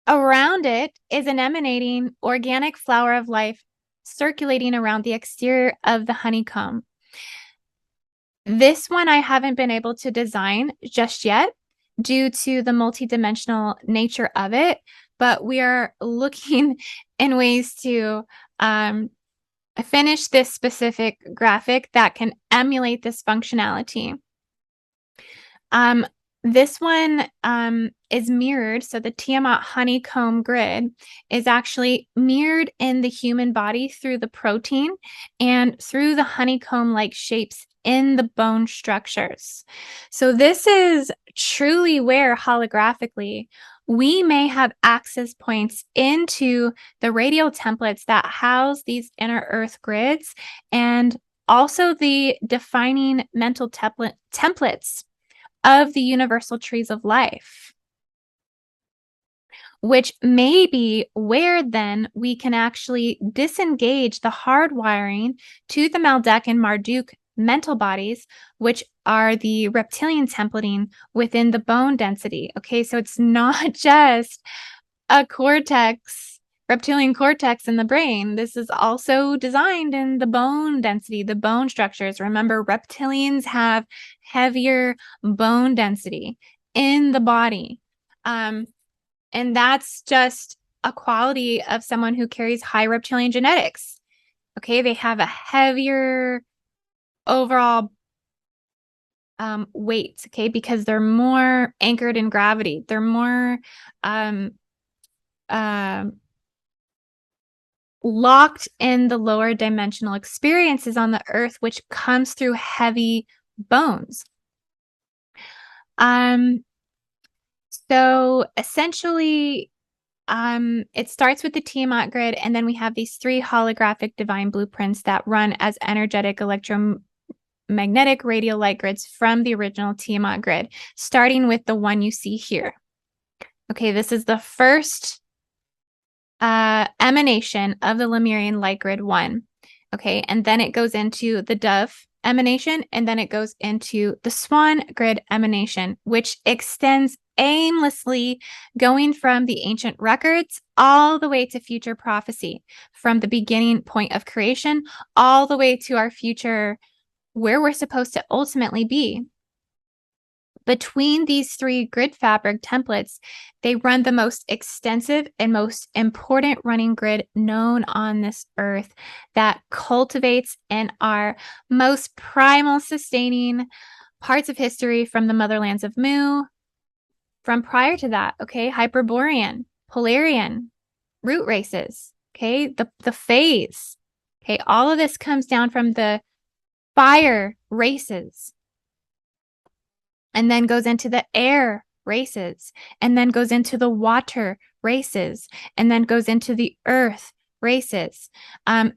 around it is an emanating organic flower of life circulating around the exterior of the honeycomb. This one I haven't been able to design just yet due to the multidimensional nature of it, but we are looking in ways to finish this specific graphic that can emulate this functionality. This one is mirrored. So the Tiamat honeycomb grid is actually mirrored in the human body through the protein and through the honeycomb-like shapes in the bone structures. So this is truly where holographically we may have access points into the radial templates that house these inner earth grids, and also the defining mental templates of the universal trees of life, which may be where then we can actually disengage the hardwiring to the Maldek and Marduk mental bodies, which are the reptilian templating within the bone density. Okay, so it's not just a cortex, reptilian cortex in the brain. This is also designed in the bone density, the bone structures. Remember, reptilians have heavier bone density in the body. And that's just a quality of someone who carries high reptilian genetics. Okay, they have a heavier overall weight, okay, because they're more anchored in gravity. They're more um, locked in the lower dimensional experiences on the earth, which comes through heavy bones. So essentially, it starts with the Tiamat grid, and then we have these 3 holographic divine blueprints that run as energetic electromagnetic radial light grids from the original Tiamat grid, starting with the one you see here. Okay, this is the first emanation of the Lemurian light grid 1. Okay, and then it goes into the dove emanation, and then it goes into the swan grid emanation, which extends aimlessly, going from the ancient records all the way to future prophecy, from the beginning point of creation all the way to our future, where we're supposed to ultimately be. Between these 3 grid fabric templates, they run the most extensive and most important running grid known on this earth that cultivates in our most primal sustaining parts of history, from the motherlands of Mu, from prior to that, okay, Hyperborean, Polarian, root races, okay, the phase, okay, all of this comes down from the fire races, and then goes into the air races, and then goes into the water races, and then goes into the earth races.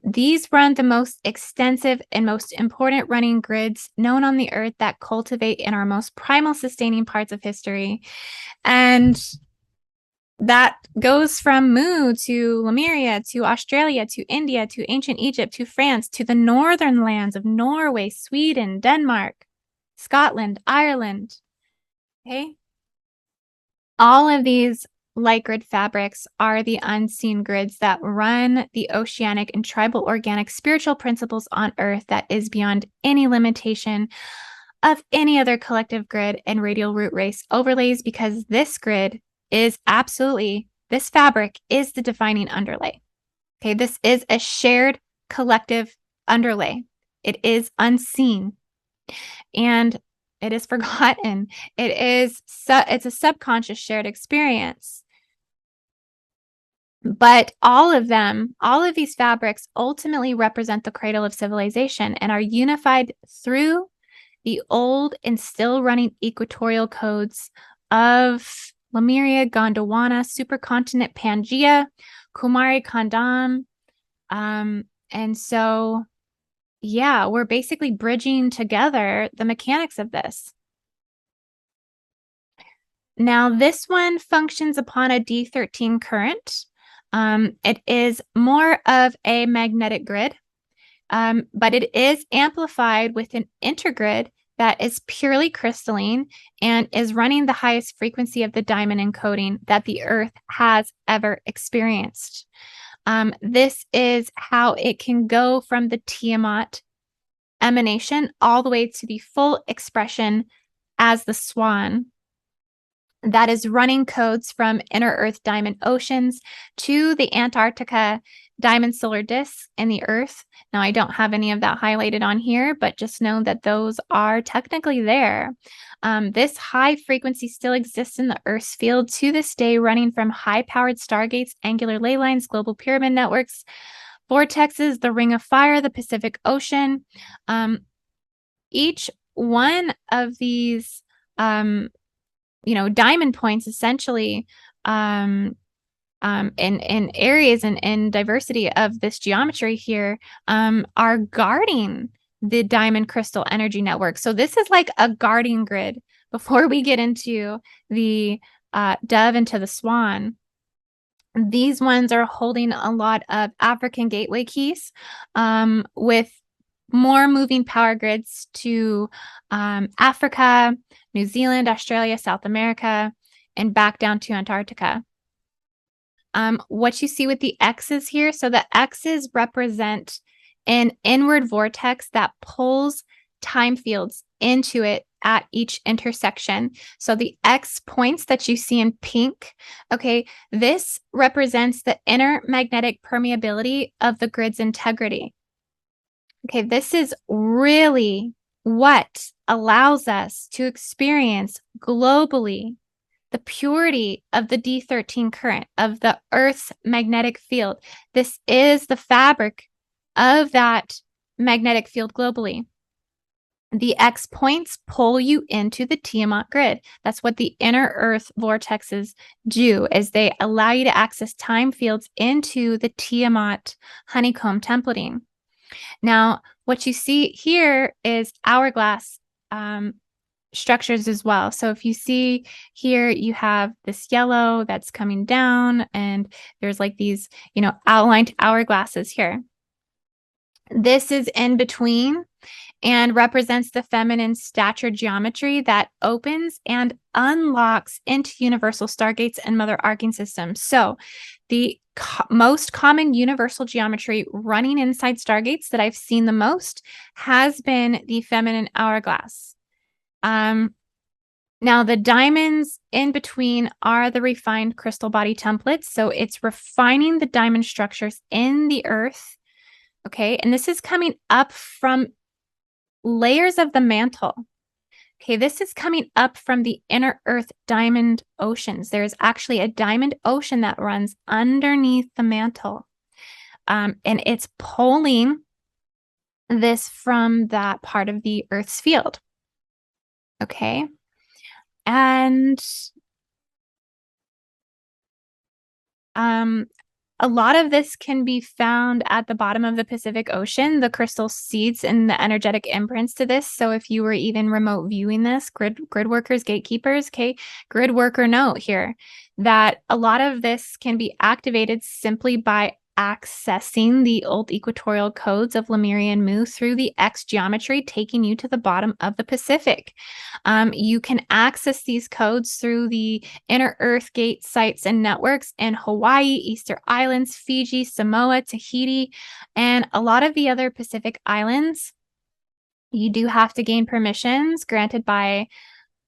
These run the most extensive and most important running grids known on the earth that cultivate in our most primal sustaining parts of history. And that goes from Mu to Lemuria to Australia to India to ancient Egypt to France to the northern lands of Norway, Sweden, Denmark, Scotland, Ireland. Okay. All of these light grid fabrics are the unseen grids that run the oceanic and tribal organic spiritual principles on Earth that is beyond any limitation of any other collective grid and radial root race overlays, because this grid is absolutely, this fabric is the defining underlay. Okay, this is a shared collective underlay. It is unseen and it is forgotten. It's a subconscious shared experience. But all of these fabrics ultimately represent the cradle of civilization and are unified through the old and still running equatorial codes of Lemuria, Gondwana, supercontinent Pangaea, Kumari Kandam. And so, yeah, we're basically bridging together the mechanics of this. Now, this one functions upon a D13 current. It is more of a magnetic grid, but it is amplified with an intergrid that is purely crystalline and is running the highest frequency of the diamond encoding that the Earth has ever experienced. This is how it can go from the Tiamat emanation all the way to the full expression as the swan. That is running codes from inner Earth diamond oceans to the Antarctica diamond solar disks in the Earth. Now, I don't have any of that highlighted on here, but just know that those are technically there. This high frequency still exists in the Earth's field to this day, running from high-powered stargates, angular ley lines, global pyramid networks, vortexes, the Ring of Fire, the Pacific Ocean. Each one of these diamond points essentially in areas and diversity of this geometry here are guarding the diamond crystal energy network. So this is like a guarding grid before we get into the dove and to the swan. These ones are holding a lot of African gateway keys with more moving power grids to Africa, New Zealand, Australia, South America, and back down to Antarctica. What you see with the X's here, so the X's represent an inward vortex that pulls time fields into it at each intersection. So the X points that you see in pink, okay, this represents the inner magnetic permeability of the grid's integrity. Okay, this is really what allows us to experience globally the purity of the D13 current, of the Earth's magnetic field. This is the fabric of that magnetic field globally. The X points pull you into the Tiamat grid. That's what the inner Earth vortexes do, is they allow you to access time fields into the Tiamat honeycomb templating. Now, what you see here is hourglass structures as well. So if you see here, you have this yellow that's coming down, and there's like these, outlined hourglasses here. This is in between and represents the feminine stature geometry that opens and unlocks into universal stargates and mother arcing systems. So the most common universal geometry running inside stargates that I've seen the most has been the feminine hourglass. Now the diamonds in between are the refined crystal body templates. So it's refining the diamond structures in the earth. Okay. And this is coming up from layers of the mantle. Okay, this is coming up from the inner earth diamond oceans. There's actually a diamond ocean that runs underneath the mantle. And it's pulling this from that part of the earth's field. Okay. And a lot of this can be found at the bottom of the Pacific Ocean, the crystal seeds and the energetic imprints to this. So if you were even remote viewing this, grid workers, gatekeepers, okay, grid worker note here that a lot of this can be activated simply by accessing the old equatorial codes of Lemurian Mu through the X geometry, taking you to the bottom of the Pacific. You can access these codes through the inner Earth gate sites and networks in Hawaii, Easter Islands, Fiji, Samoa, Tahiti, and a lot of the other Pacific islands. You do have to gain permissions granted by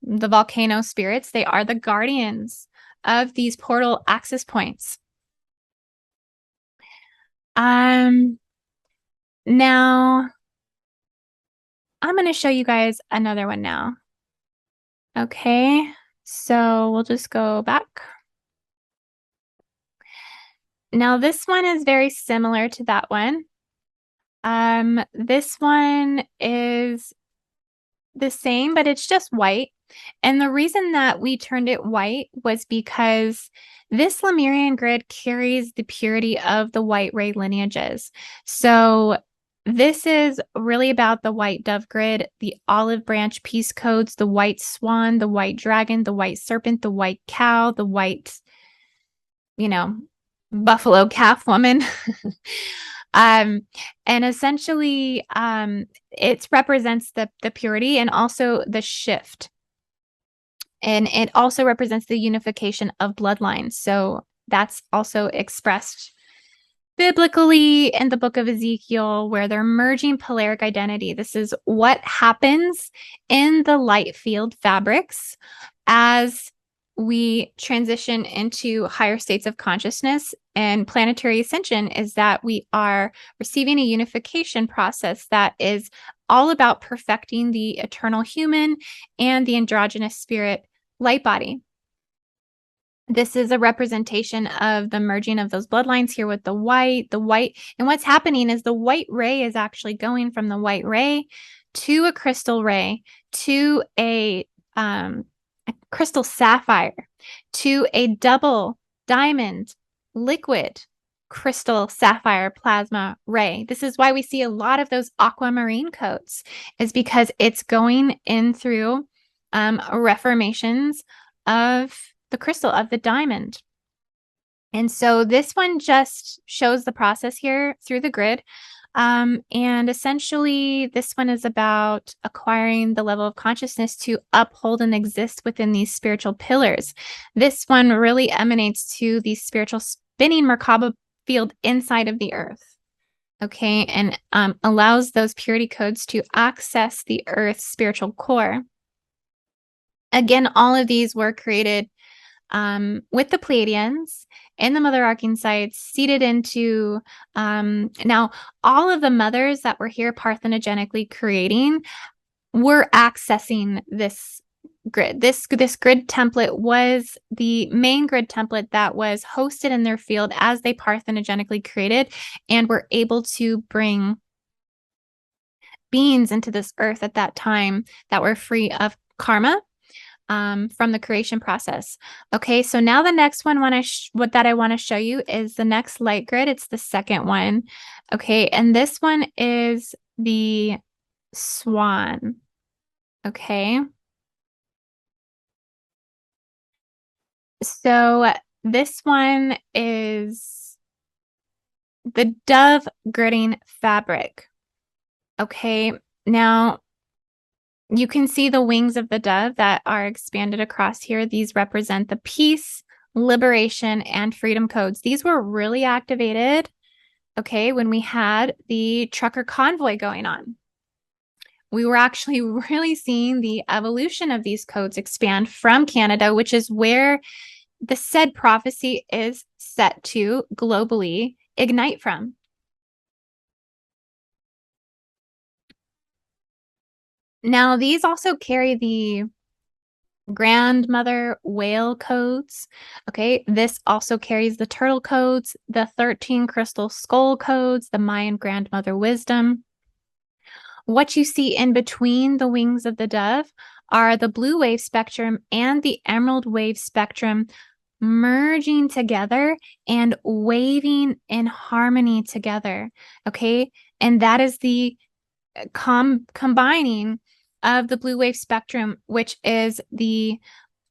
the volcano spirits. They are the guardians of these portal access points. Now I'm going to show you guys another one now. Okay, so we'll just go back. Now this one is very similar to that one. This one is the same, but it's just white. And the reason that we turned it white was because this Lemurian grid carries the purity of the white ray lineages. So this is really about the white dove grid, the olive branch peace codes, the white swan, the white dragon, the white serpent, the white cow, the white, buffalo calf woman. And essentially, it represents the purity and also the shift. And it also represents the unification of bloodlines. So that's also expressed biblically in the book of Ezekiel, where they're merging polaric identity. This is what happens in the light field fabrics as we transition into higher states of consciousness and planetary ascension, is that we are receiving a unification process that is all about perfecting the eternal human and the androgynous spirit light body. This is a representation of the merging of those bloodlines here with the white. And what's happening is the white ray is actually going from the white ray to a crystal ray, to a crystal sapphire, to a double diamond liquid crystal sapphire plasma ray. This is why we see a lot of those aquamarine coats, is because it's going in through reformations of the crystal, of the diamond. And so this one just shows the process here through the grid. And essentially, this one is about acquiring the level of consciousness to uphold and exist within these spiritual pillars. This one really emanates to the spiritual spinning Merkaba field inside of the earth. Okay, and allows those purity codes to access the earth's spiritual core. Again, all of these were created with the Pleiadians in the mother arcing sites, seeded into now all of the mothers that were here parthenogenically creating were accessing this grid. This grid template was the main grid template that was hosted in their field as they parthenogenically created and were able to bring beings into this earth at that time that were free of karma from the creation process. Okay, so now the next one that I want to show you is the next light grid. It's the second one. Okay, and this one is the swan. Okay. So this one is the dove gridding fabric. Okay, now you can see the wings of the dove that are expanded across here. These represent the peace, liberation, and freedom codes. These were really activated, okay, when we had the trucker convoy going on. We were actually really seeing the evolution of these codes expand from Canada, which is where the said prophecy is set to globally ignite from. Now, these also carry the grandmother whale codes. Okay, this also carries the turtle codes, the 13 crystal skull codes, the Mayan grandmother wisdom. What you see in between the wings of the dove are the blue wave spectrum and the emerald wave spectrum merging together and waving in harmony together. Okay, and that is the combining of the blue wave spectrum, which is the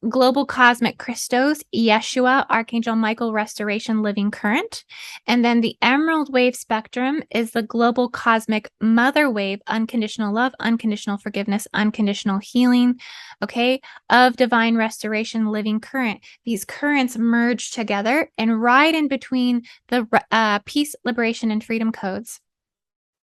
global cosmic Christos, Yeshua, Archangel Michael restoration living current. And then the emerald wave spectrum is the global cosmic mother wave, unconditional love, unconditional forgiveness, unconditional healing, okay, of divine restoration living current. These currents merge together and right in between the peace, liberation, and freedom codes.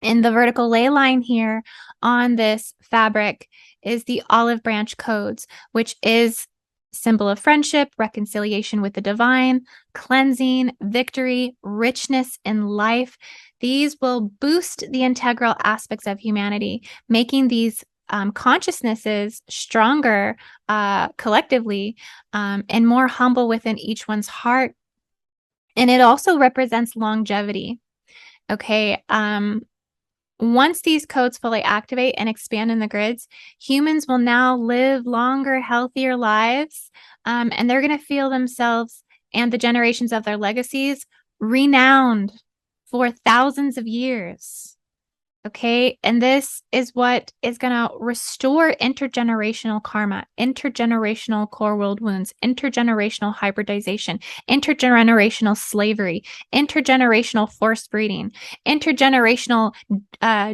In the vertical ley line here on this fabric is the olive branch codes, which is symbol of friendship, reconciliation with the divine, cleansing, victory, richness in life. These will boost the integral aspects of humanity, making these consciousnesses stronger collectively and more humble within each one's heart. And it also represents longevity. Okay. Once these codes fully activate and expand in the grids, humans will now live longer, healthier lives, and they're going to feel themselves and the generations of their legacies renowned for thousands of years. Okay, and this is what is going to restore intergenerational karma, intergenerational core world wounds, intergenerational hybridization, intergenerational slavery, intergenerational forced breeding, intergenerational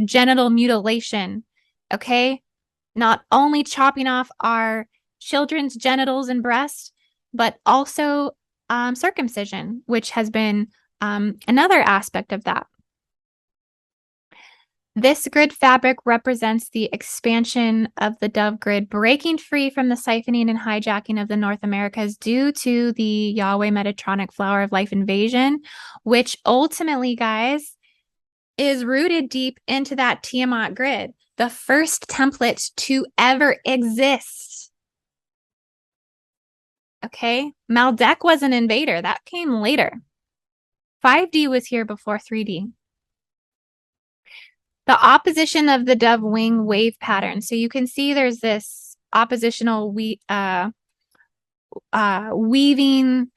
genital mutilation. Okay, not only chopping off our children's genitals and breasts, but also circumcision, which has been another aspect of that. This grid fabric represents the expansion of the dove grid, breaking free from the siphoning and hijacking of the North Americas due to the Yahweh Metatronic Flower of Life invasion, which ultimately, guys, is rooted deep into that Tiamat grid, the first template to ever exist. Okay, Maldek was an invader. That came later. 5D was here before 3D. The opposition of the dove wing wave pattern. So you can see there's this oppositional weaving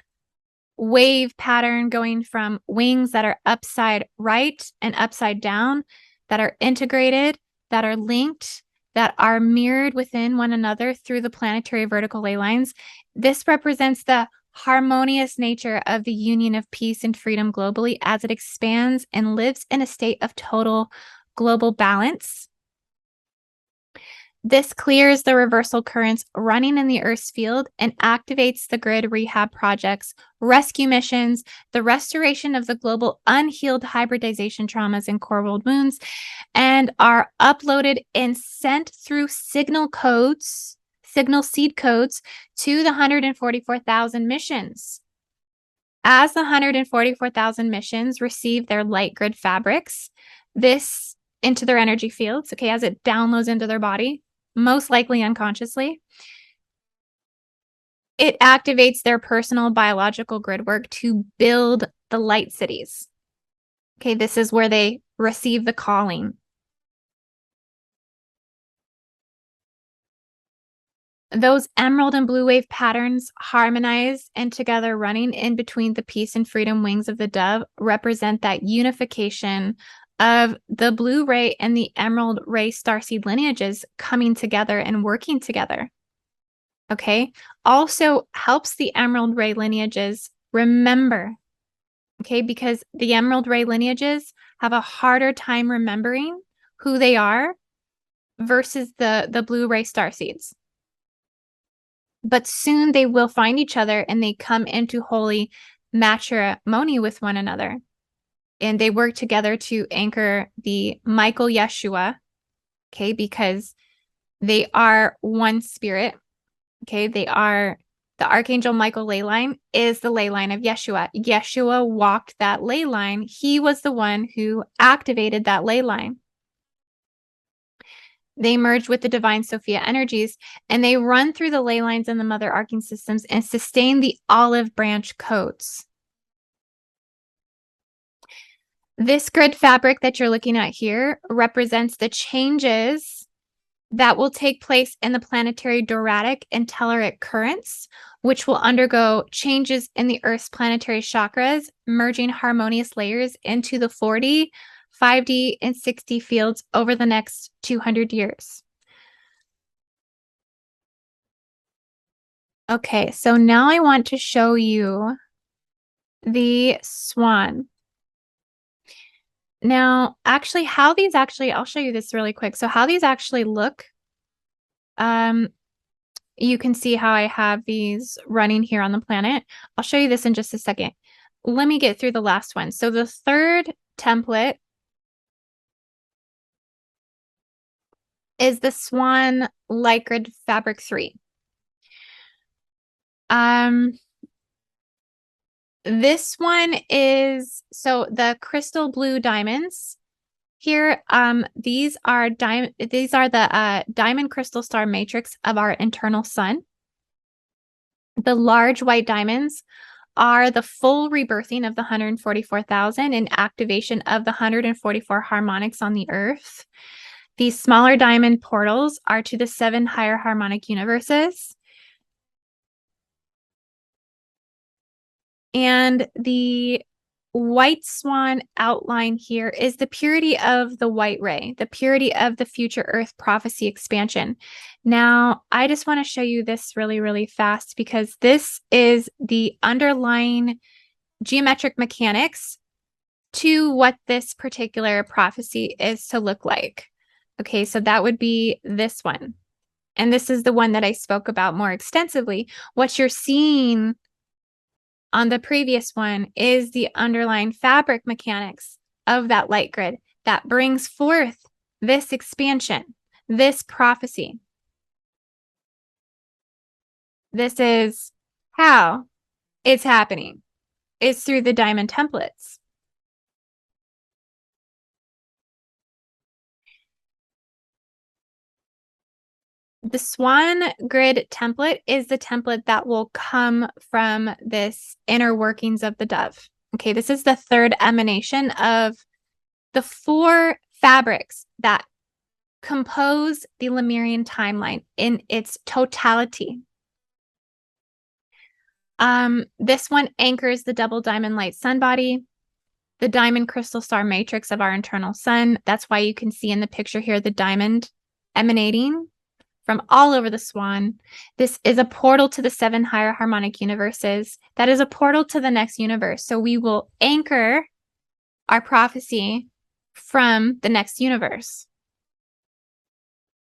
wave pattern going from wings that are upside right and upside down, that are integrated, that are linked, that are mirrored within one another through the planetary vertical ley lines. This represents the harmonious nature of the union of peace and freedom globally as it expands and lives in a state of total global balance. This clears the reversal currents running in the Earth's field and activates the grid rehab projects, rescue missions, the restoration of the global unhealed hybridization traumas and core world wounds, and are uploaded and sent through signal codes signal seed codes to the 144,000 missions. As the 144,000 missions receive their light grid fabrics, this into their energy fields, okay, as it downloads into their body, most likely unconsciously, it activates their personal biological grid work to build the light cities. Okay, this is where they receive the calling. Those emerald and blue wave patterns harmonize and together running in between the peace and freedom wings of the dove represent that unification of the blue ray and the emerald ray starseed lineages coming together and working together. Okay, also helps the emerald ray lineages remember. Okay, because the emerald ray lineages have a harder time remembering who they are versus the blue ray starseeds. But soon they will find each other and they come into holy matrimony with one another. And they work together to anchor the Michael Yeshua, okay, because they are one spirit, okay? They are, the Archangel Michael ley line is the ley line of Yeshua. Yeshua walked that ley line. He was the one who activated that ley line. They merge with the divine Sophia energies and they run through the ley lines and the mother arcing systems and sustain the olive branch codes. This grid fabric that you're looking at here represents the changes that will take place in the planetary Doradic and Telluric currents, which will undergo changes in the Earth's planetary chakras, merging harmonious layers into the 4D, 5D, and 6D fields over the next 200 years. Okay, so now I want to show you the swan. Now, actually, I'll show you this really quick. So how these actually look, you can see how I have these running here on the planet. I'll show you this in just a second. Let me get through the last one. So the third template is the Swan Light Grid Fabric 3. This one is, so the crystal blue diamonds here, these are the diamond crystal star matrix of our internal sun. The large white diamonds are the full rebirthing of the 144,000 and activation of the 144 harmonics on the earth. These smaller diamond portals are to the 7 higher harmonic universes. And the white swan outline here is the purity of the white ray, the purity of the future Earth prophecy expansion. Now, I just want to show you this really, really fast because this is the underlying geometric mechanics to what this particular prophecy is to look like. Okay, so that would be this one. And this is the one that I spoke about more extensively. What you're seeing on the previous one is the underlying fabric mechanics of that light grid that brings forth this expansion, this prophecy. This is how it's happening. It's through the diamond templates. The Swan Grid template is the template that will come from this inner workings of the dove. Okay, this is the third emanation of the 4 fabrics that compose the Lemurian timeline in its totality. This one anchors the double diamond light sun body, the diamond crystal star matrix of our internal sun. That's why you can see in the picture here the diamond emanating from all over the swan. This is a portal to the 7 higher harmonic universes. That is a portal to the next universe. So we will anchor our prophecy from the next universe.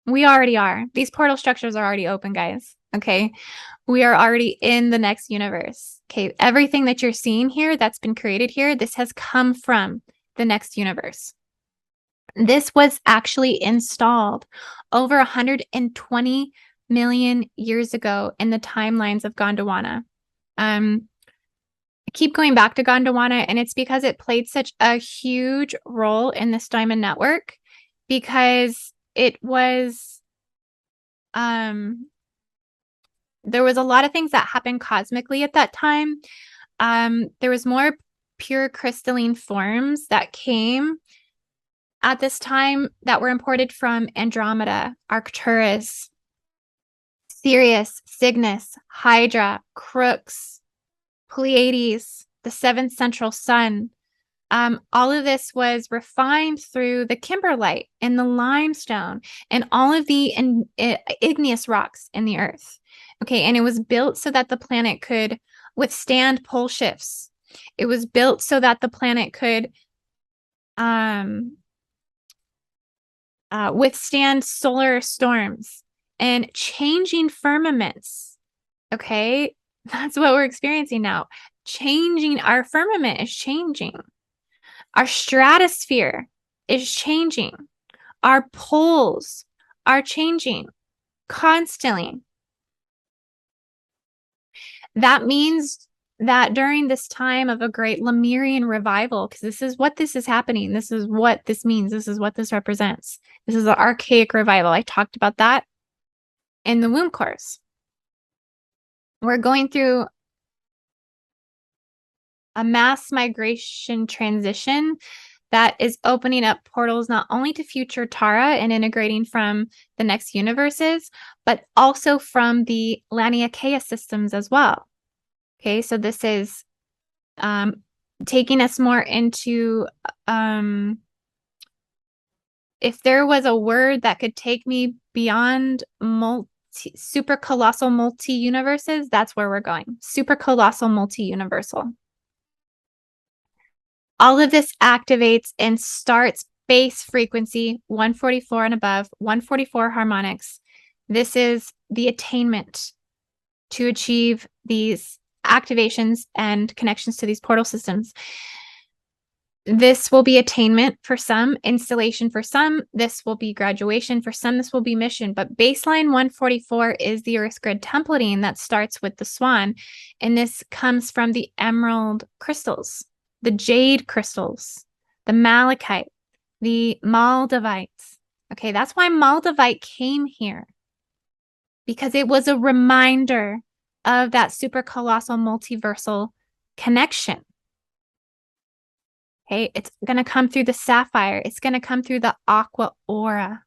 We already are. These portal structures are already open, guys. Okay. We are already in the next universe. Okay. Everything that you're seeing here that's been created here, this has come from the next universe. This was actually installed over 120 million years ago in the timelines of Gondwana. I keep going back to Gondwana, and it's because it played such a huge role in this diamond network, because it was there was a lot of things that happened cosmically at that time. There was more pure crystalline forms that came at this time that were imported from Andromeda, Arcturus, Sirius, Cygnus, Hydra, Crooks, Pleiades, the seventh central sun. All of this was refined through the kimberlite and the limestone and all of the igneous rocks in the earth. Okay, and it was built so that the planet could withstand pole shifts. It was built so that the planet could withstand solar storms and changing firmaments. Okay, that's what we're experiencing now. Our firmament is changing. Our stratosphere is changing. Our poles are changing constantly. That means that during this time of a great Lemurian revival, because this is what this is happening, this is what this means, this is what this represents. This is the archaic revival. I talked about that in the womb course. We're going through a mass migration transition that is opening up portals not only to future Tara and integrating from the next universes, but also from the Laniakea systems as well. Okay, so this is taking us more into, if there was a word that could take me beyond super colossal multi-universes, that's where we're going. Super colossal multi-universal. All of this activates and starts base frequency 144 and above, 144 harmonics. This is the attainment to achieve these activations and connections to these portal systems. This will be attainment for some, installation for some, this will be graduation for some, this will be mission. But baseline 144 is the Earth grid templating that starts with the swan. And this comes from the emerald crystals, the jade crystals, the malachite, the maldavites. Okay, that's why Maldavite came here, because it was a reminder of that super colossal multiversal connection. Okay, it's going to come through the sapphire. It's going to come through the aqua aura.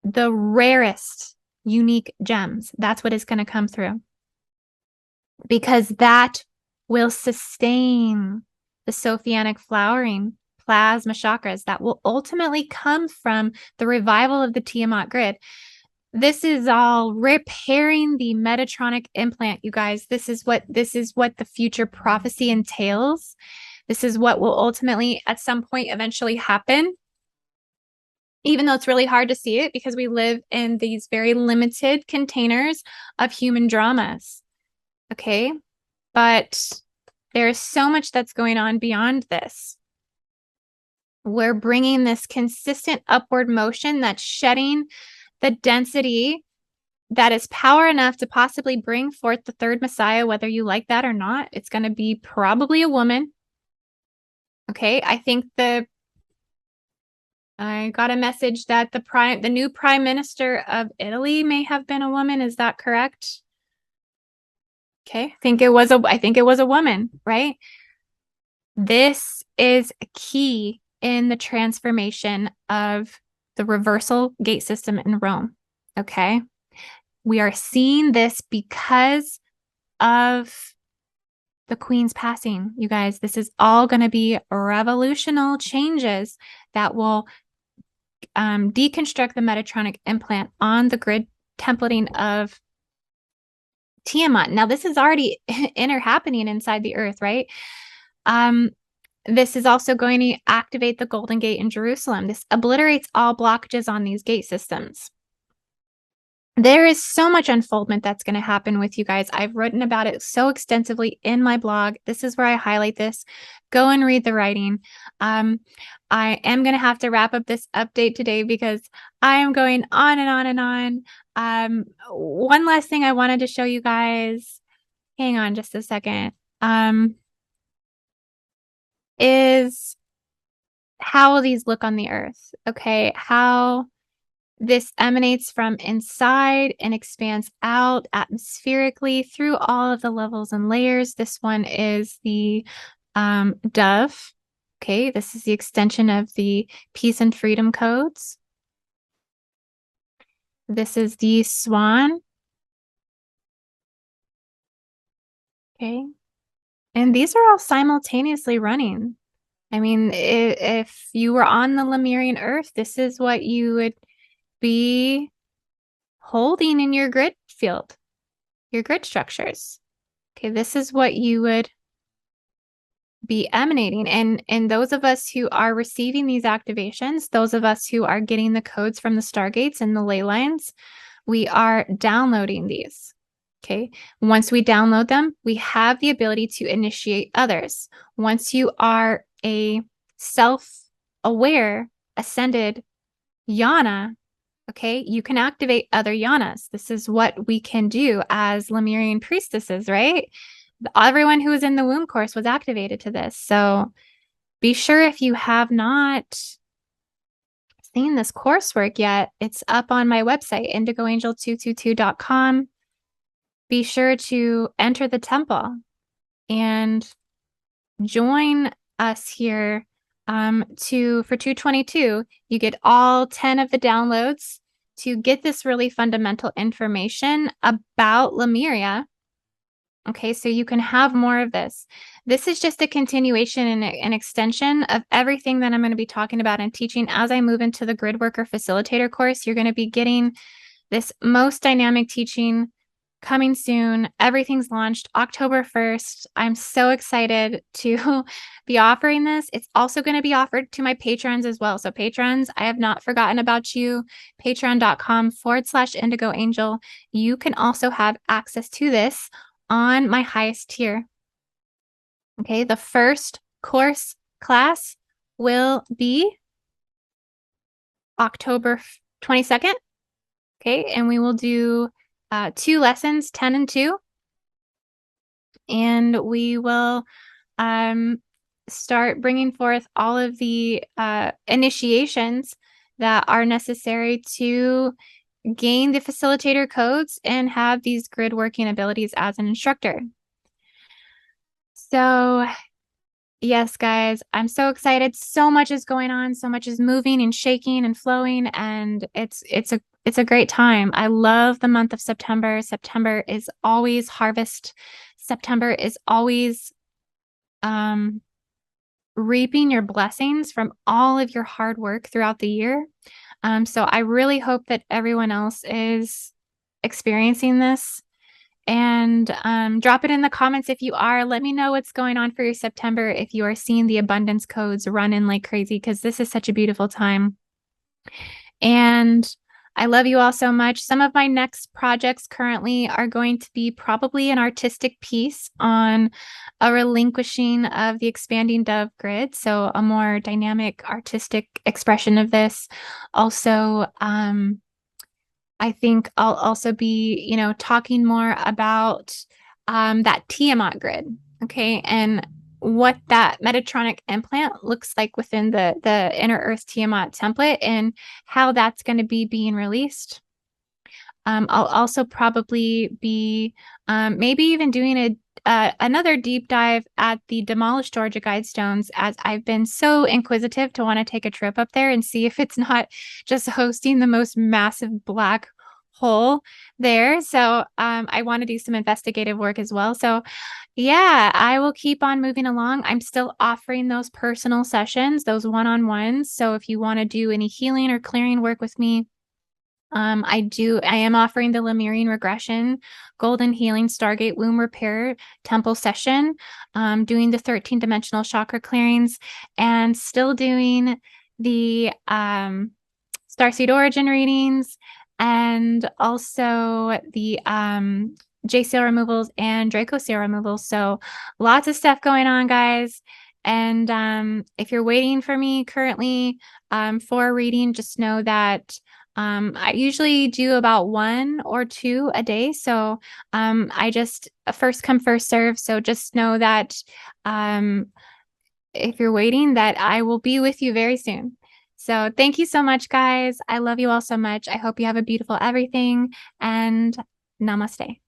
The rarest unique gems. That's what is going to come through. Because that will sustain the Sophianic flowering plasma chakras that will ultimately come from the revival of the Tiamat grid. This is all repairing the Metatronic implant, you guys. This is what the future prophecy entails. This is what will ultimately, at some point, eventually happen. Even though it's really hard to see it because we live in these very limited containers of human dramas. Okay? But there's so much that's going on beyond this. We're bringing this consistent upward motion that's shedding the density that is power enough to possibly bring forth the third Messiah, whether you like that or not. It's going to be probably a woman. Okay, I think I got a message that the new prime minister of Italy may have been a woman. Is that correct? Okay, I think it was a woman, right? This is a key in the transformation of the reversal gate system in Rome. Okay, we are seeing this because of the Queen's passing. You guys, this is all going to be revolutionary changes that will deconstruct the Metatronic implant on the grid templating of Tiamat. Now, this is already happening inside the Earth, right? This is also going to activate the Golden Gate in Jerusalem. This obliterates all blockages on these gate systems. there is so much unfoldment that's going to happen with you guys. I've written about it so extensively in my blog. This is where I highlight this. Go and read the writing. I am going to have to wrap up this update today because I am going on and on and on. One last thing I wanted to show you guys, hang on just a second, is how these look on the Earth. Okay, how this emanates from inside and expands out atmospherically through all of the levels and layers. This one is the dove. Okay, this is the extension of the peace and freedom codes. This is the swan. Okay, and these are all simultaneously running. I mean, if you were on the Lemurian Earth, this is what you would be holding in your grid field, your grid structures. Okay, this is what you would be emanating. And those of us who are receiving these activations, those of us who are getting the codes from the stargates and the ley lines, we are downloading these. Okay, once we download them, we have the ability to initiate others. Once you are a self-aware, ascended Yana, okay, you can activate other Yanas. This is what we can do as Lemurian priestesses, right? Everyone who was in the womb course was activated to this. So be sure, if you have not seen this coursework yet, it's up on my website, indigoangel222.com. Be sure to enter the temple and join us here for 222. You get all 10 of the downloads to get this really fundamental information about Lemuria. Okay, so you can have more of this. This is just a continuation and an extension of everything that I'm going to be talking about and teaching as I move into the Gridwork or Facilitator course. You're going to be getting this most dynamic teaching coming soon. Everything's launched October 1st. I'm so excited to be offering this. It's also going to be offered to my patrons as well. So patrons, I have not forgotten about you. Patreon.com/Indigo Angel. You can also have access to this on my highest tier. Okay, the first course class will be October 22nd. Okay, and we will do 2 lessons, 10 and 2. And we will start bringing forth all of the initiations that are necessary to gain the facilitator codes and have these grid working abilities as an instructor. So yes, guys, I'm so excited. So much is going on. So much is moving and shaking and flowing, and it's a great time. I love the month of September. September is always harvest. September is always reaping your blessings from all of your hard work throughout the year. So I really hope that everyone else is experiencing this. And drop it in the comments if you are. Let me know what's going on for your September, if you are seeing the abundance codes run in like crazy, because this is such a beautiful time. And I love you all so much. Some of my next projects currently are going to be probably an artistic piece on a relinquishing of the expanding dove grid. So a more dynamic artistic expression of this. Also, I think I'll also be, talking more about that Tiamat grid, okay, and what that Metatronic implant looks like within the Inner Earth Tiamat template and how that's going to be being released. I'll also probably be maybe even doing another deep dive at the demolished Georgia Guidestones, as I've been so inquisitive to want to take a trip up there and see if it's not just hosting the most massive black hole there. So I want to do some investigative work as well. So yeah, I will keep on moving along. I'm still offering those personal sessions, those one-on-ones. So if you want to do any healing or clearing work with me, I am offering the Lemurian regression, golden healing, stargate womb repair temple session, doing the 13-dimensional chakra clearings, and still doing the starseed origin readings, and also the J seal removals and Draco seal removals. So lots of stuff going on, guys. And if you're waiting for me currently for a reading, just know that I usually do about 1 or 2 a day. So I just first come, first serve. So just know that if you're waiting, that I will be with you very soon. So thank you so much, guys. I love you all so much. I hope you have a beautiful everything, and namaste.